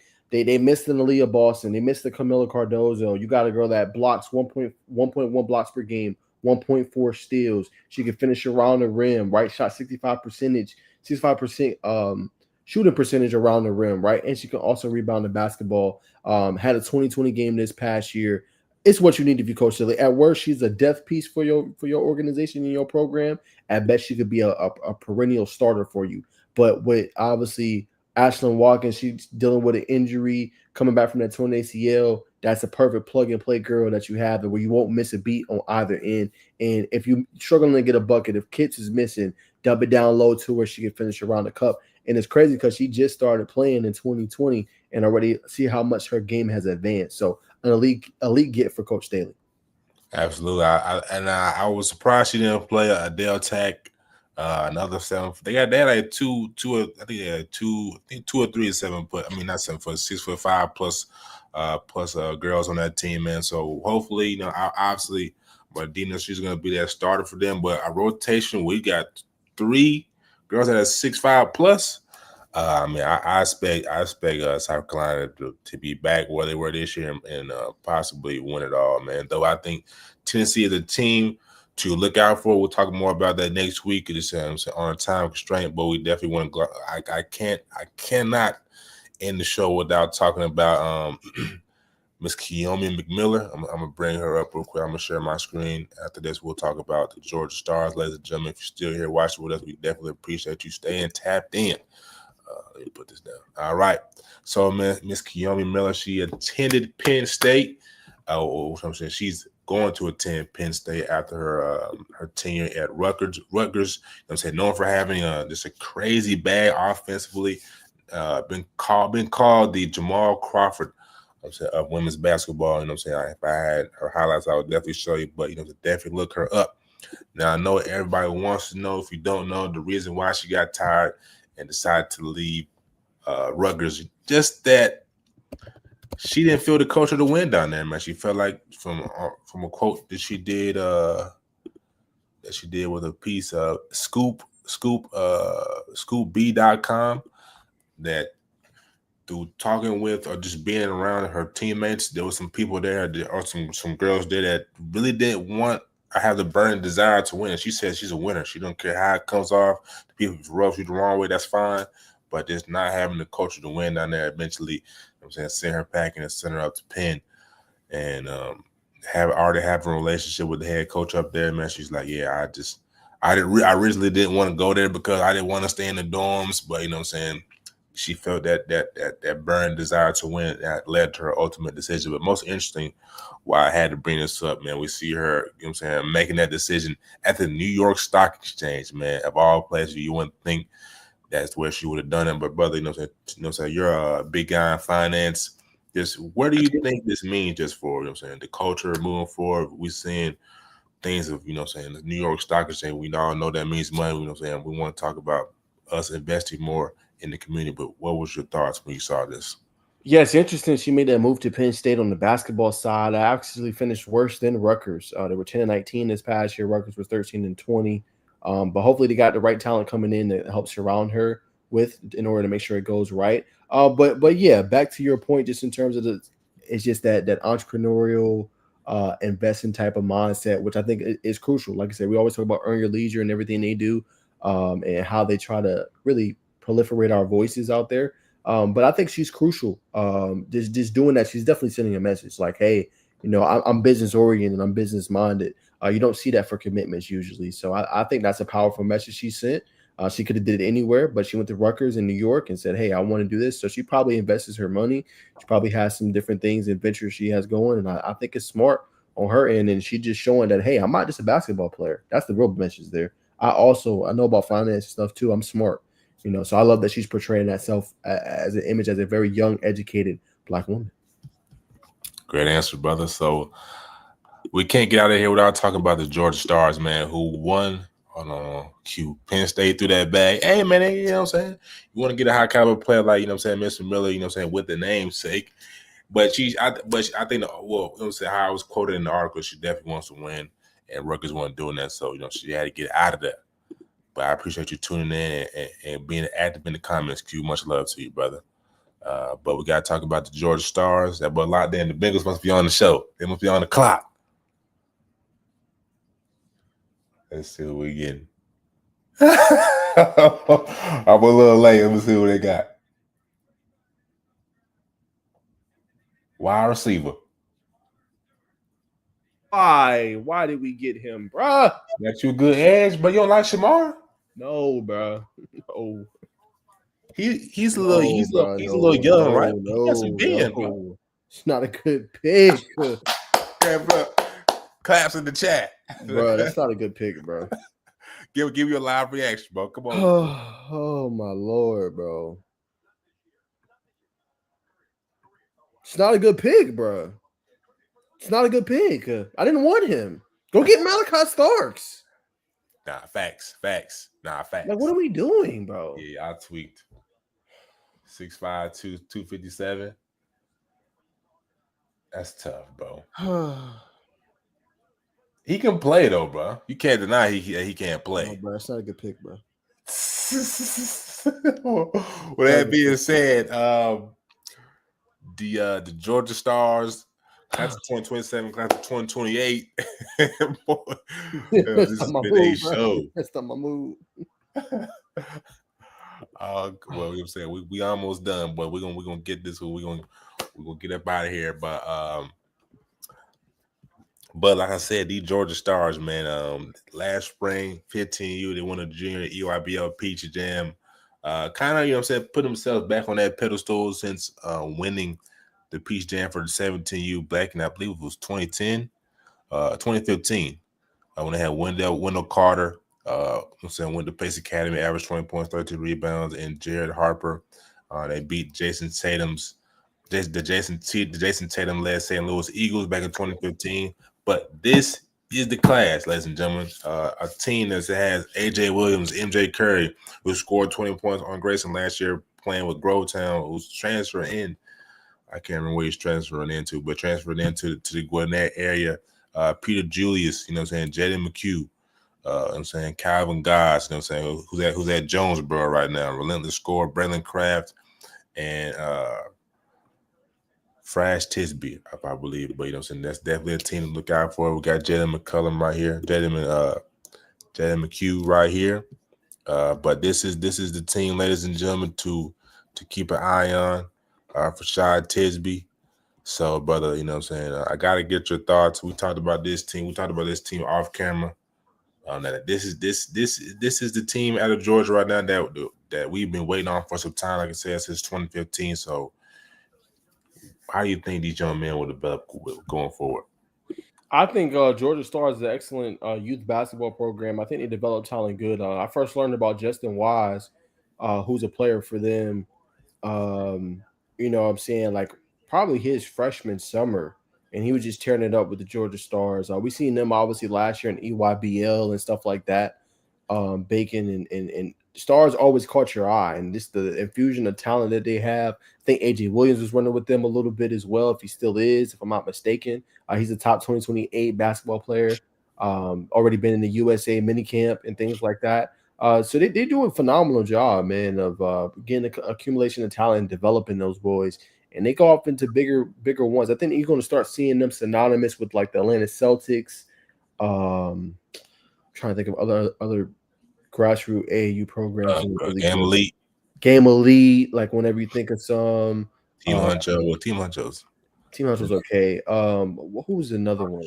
Speaker 3: missed the Aaliyah Boston. They missed the Camila Cardozo. You got a girl that blocks 1.1 blocks per game, 1.4 steals. She can finish around the rim, right? Shot 65% shooting percentage around the rim, right? And she can also rebound the basketball. Had a 2020 game this past year. It's what you need if you coach Staley. At worst, she's a death piece for your organization and your program. At best, she could be a perennial starter for you. But with obviously Ashlyn Watkins, she's dealing with an injury, coming back from that torn ACL. That's a perfect plug-and-play girl that you have where you won't miss a beat on either end. And if you're struggling to get a bucket, if Kitts is missing, dump it down low to where she can finish around the cup. And it's crazy because she just started playing in 2020 and already see how much her game has advanced. So an elite get for Coach Staley.
Speaker 1: Absolutely. I was surprised she didn't play a Dell Tech. Another 7. They had like two or three or 7 foot. I mean, not 7 foot, 6'5" plus girls on that team, man. So hopefully, you know, obviously, Medina, she's gonna be that starter for them. But our rotation, we got 3 girls that are 6'5" plus. I mean, I expect South Carolina to be back where they were this year and possibly win it all, man. Though I think Tennessee is a team to look out for. We'll talk more about that next week. It's on a time constraint, but we definitely want to go. I cannot end the show without talking about Miss Keomi McMiller. I'm gonna bring her up real quick. I'm gonna share my screen. After this, we'll talk about the Georgia Stars, ladies and gentlemen. If you're still here watching with us, we definitely appreciate you staying tapped in. Let me put this down. All right. So, Miss Keomi Miller, she attended Penn State. I'm saying she's going to attend Penn State after her tenure at Rutgers. I'm saying known for having just a crazy bag offensively. Been called the Jamal Crawford of women's basketball. You know what I'm saying? If I had her highlights, I would definitely show you. But you know, definitely look her up. Now I know everybody wants to know, if you don't know, the reason why she got tired and decided to leave Rutgers. Just that she didn't feel the culture to win down there, man. She felt like from a quote that she did with a piece of scoopb.com, that through talking with or just being around her teammates, there was some people there or some girls there that really didn't want or have the burning desire to win. She says she's a winner. She don't care how it comes off. The people rub you the wrong way, that's fine. But just not having the culture to win down there eventually, you know what I'm saying, send her packing and send her up to Penn. And already having a relationship with the head coach up there, man. She's like, yeah, I originally didn't want to go there because I didn't want to stay in the dorms, but you know what I'm saying, she felt that burning desire to win that led to her ultimate decision. But most interesting, why I had to bring this up, man, we see her, you know what I'm saying, making that decision at the New York Stock Exchange, man. Of all places, you wouldn't think that's where she would have done it. But brother, you know what I'm saying, you're a big guy in finance. Just what do you think this means just for, you know what I'm saying, the culture moving forward? We're seeing things of, you know what I'm saying, the New York Stock Exchange. We all know that means money, you know what I'm saying. We want to talk about us investing more in the community. But what was your thoughts when you saw this?
Speaker 3: Yeah, it's interesting. She made that move to Penn State on the basketball side. I actually finished worse than Rutgers. They were 10-19 this past year. Rutgers was 13-20. But hopefully they got the right talent coming in that helps surround her with in order to make sure it goes right. But yeah, back to your point, just in terms of it's just that entrepreneurial investing type of mindset, which I think is crucial. Like I said, we always talk about earn your leisure and everything they do, and how they try to really proliferate our voices out there. But I think she's crucial. Just doing that, she's definitely sending a message like, hey, you know, I'm business oriented, I'm business minded. You don't see that for commitments usually. So I think that's a powerful message she sent. She could have did it anywhere, but she went to Rutgers in New York and said, hey, I want to do this. So she probably invests her money. She probably has some different things and ventures she has going. And I think it's smart on her end. And she just showing that, hey, I'm not just a basketball player. That's the real message there. I know about finance stuff too. I'm smart. You know, so I love that she's portraying herself as an image as a very young, educated black woman.
Speaker 1: Great answer, brother. So we can't get out of here without talking about the Georgia Stars, man, who won on Penn State through that bag. Hey, man, you know what I'm saying? You want to get a high caliber player like, you know what I'm saying, Mr. Miller, you know what I'm saying, with the namesake. But I think, you know what I'm saying, how I was quoted in the article, she definitely wants to win, and Rutgers wasn't doing that. So, you know, she had to get out of that. But I appreciate you tuning in and being active in the comments, Q. Much love to you, brother. But we got to talk about the Georgia Stars. That boy locked in. The Bengals must be on the show. They must be on the clock. Let's see what we getting. I'm a little late. Let me see what they got. Wide receiver.
Speaker 3: Why? Why did we get him, bruh?
Speaker 1: Got you a good edge, but you don't like Shamar?
Speaker 3: No, bruh. No.
Speaker 1: He's a little young, right? He got some bend, bro.
Speaker 3: It's not a good pick.
Speaker 1: Yeah, bro. Claps in the chat.
Speaker 3: Bro, that's not a good pick, bro.
Speaker 1: Give you a live reaction, bro. Come on.
Speaker 3: Oh my Lord, bro. It's not a good pick, bro. It's not a good pick. I didn't want him. Go get Malachi Starks.
Speaker 1: Nah, facts. Nah, facts.
Speaker 3: Like, what are we doing, bro?
Speaker 1: Yeah, I tweaked. 6'5", 257. That's tough, bro. He can play though, bro. You can't deny he can't play.
Speaker 3: No, bro, that's not a good pick, bro.
Speaker 1: With that being said, the Georgia Stars, class of 2027, class of 2028. Boy, this has been a show.
Speaker 3: That's not my move.
Speaker 1: Well, you know what I'm saying, we almost done, but we're gonna get this. We're gonna get up out of here. But like I said, these Georgia Stars, man, last spring, 15U, they won a junior EYBL Peach Jam. Kind of, you know what I'm saying, put themselves back on that pedestal since winning the Peach Jam for the 17U back in, I believe it was 2015, when they had Wendell Carter, went to Pace Academy, averaged 20 points, 13 rebounds, and Jared Harper. They beat Jason Tatum led St. Louis Eagles back in 2015. But this is the class, ladies and gentlemen. A team that has A.J. Williams, M.J. Curry, who scored 20 points on Grayson last year playing with Grovetown, who's transferring in. I can't remember where he's transferring into, but transferred into the Gwinnett area. Peter Julius, you know what I'm saying, Jaden McHugh, I'm saying Calvin Goss, you know what I'm saying, who's at Jonesboro right now, relentless scorer, Braylon Kraft, and Frash Tisby, I believe, but you know what I'm saying, that's definitely a team to look out for. We got Jaden McCullum right here, Jaden McHugh right here. But this is the team, ladies and gentlemen, to keep an eye on for Shad Tisby. So, brother, you know what I'm saying, I gotta get your thoughts. We talked about this team. We talked about this team off camera. This is the team out of Georgia right now that we've been waiting on for some time, like I said, since 2015. So, how do you think these young men will develop going forward?
Speaker 5: I think Georgia Stars is an excellent youth basketball program. I think they develop talent good. I first learned about Justin Wise, who's a player for them. You know what I'm saying, like probably his freshman summer, and he was just tearing it up with the Georgia Stars. We seen them obviously last year in EYBL and stuff like that. Bacon and Stars always caught your eye, and just the infusion of talent that they have. I think A.J. Williams was running with them a little bit as well, if he still is, if I'm not mistaken. He's a top 2028 basketball player, already been in the USA minicamp and things like that. So they do a phenomenal job, man, of getting the accumulation of talent and developing those boys. And they go off into bigger ones. I think you're going to start seeing them synonymous with like the Atlanta Celtics. Trying to think of other grassroots AAU programs. Game Elite, like whenever you think of some
Speaker 1: Team Hunchos.
Speaker 3: Team Hunchos, okay. Who's another one?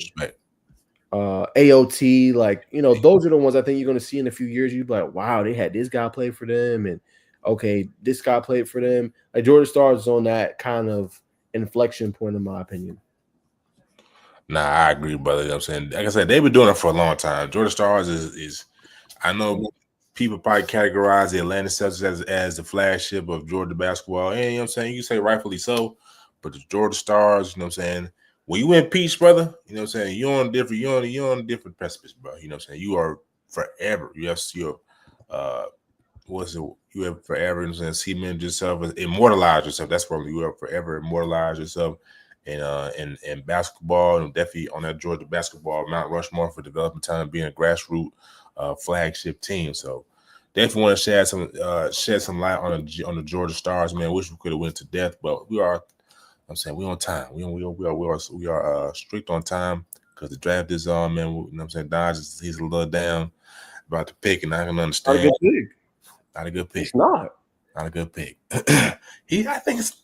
Speaker 3: AOT, like, you know, those are the ones I think you're going to see in a few years. You'd be like, wow, they had this guy play for them, and okay, this guy played for them. Like Georgia Stars is on that kind of inflection point, in my opinion.
Speaker 1: Nah, I agree, brother. You know what I'm saying? Like I said, they've been doing it for a long time. Georgia Stars is I know people probably categorize the Atlanta Celtics as the flagship of Georgia basketball. And you know what I'm saying? You can say rightfully so, But the Georgia Stars, you know what I'm saying? When you in peace, brother, you know what I'm saying? You're on a different precipice, bro. You know what I'm saying? You are forever. You have your you have forever, you know what I'm saying, cement yourself, immortalize yourself. That's probably you have forever immortalize yourself in basketball, and definitely on that Georgia basketball Mount Rushmore for developing talent, being a grassroots flagship team. So definitely want to shed some light on the Georgia Stars, man. Wish we could have went to death, but we are. I'm saying we on time. We are strict on time because the draft is on, man. You know what I'm saying? Dodge he's a little down about the pick, and I can understand.
Speaker 5: Not a good pick.
Speaker 1: Not a good pick.
Speaker 5: It's not
Speaker 1: a good pick. I think it's.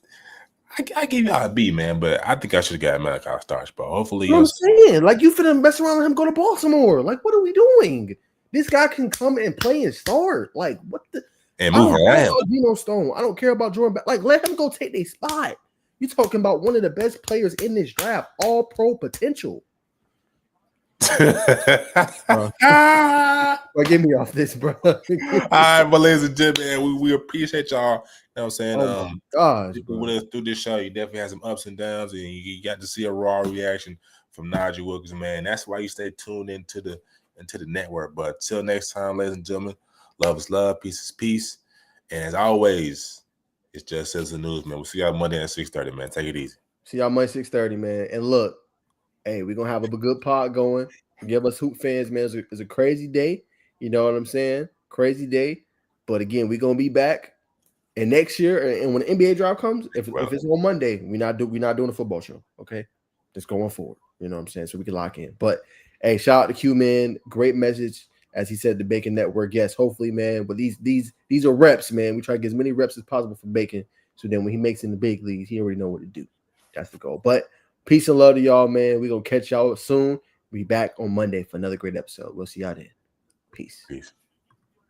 Speaker 1: I give y'all a B, man, but I think I should have got Malachi Starks, bro. Hopefully,
Speaker 3: you know what I'm saying, like, you finna mess around and him go to Baltimore. Like, what are we doing? This guy can come and play and start. Like, what the?
Speaker 1: And move around.
Speaker 3: Geno Stone. I don't care about Jordan. Like, let him go take their spot. You're talking about one of the best players in this draft, all pro potential. Get me off this, bro. All
Speaker 1: right, but ladies and gentlemen, we appreciate y'all. You know what I'm saying?
Speaker 3: Oh my gosh,
Speaker 1: we went through this show. You definitely had some ups and downs, and you got to see a raw reaction from Najeh Wilkins, man. That's why you stay tuned into the network. But till next time, ladies and gentlemen, love is love, peace is peace, and as always, it's just Citizen News, man. We'll see y'all Monday at 6:30, man. Take it easy.
Speaker 3: See y'all Monday 6:30, man. And look, hey, we're gonna have a good pod going. Give us hoop fans, man. It's a crazy day. You know what I'm saying? Crazy day. But again, we're gonna be back. And next year, and when the NBA draft comes, if it's on Monday, we're not doing a football show. Okay, just going forward. You know what I'm saying? So we can lock in. But hey, shout out to Q, man. Great message, as he said, the Bacon Network. Yes, hopefully, man. But these are reps, man. We try to get as many reps as possible for Bacon. So then when he makes it in the big leagues, he already know what to do. That's the goal. But peace and love to y'all, man. We're gonna catch y'all soon. Be back on Monday for another great episode. We'll see y'all then. Peace.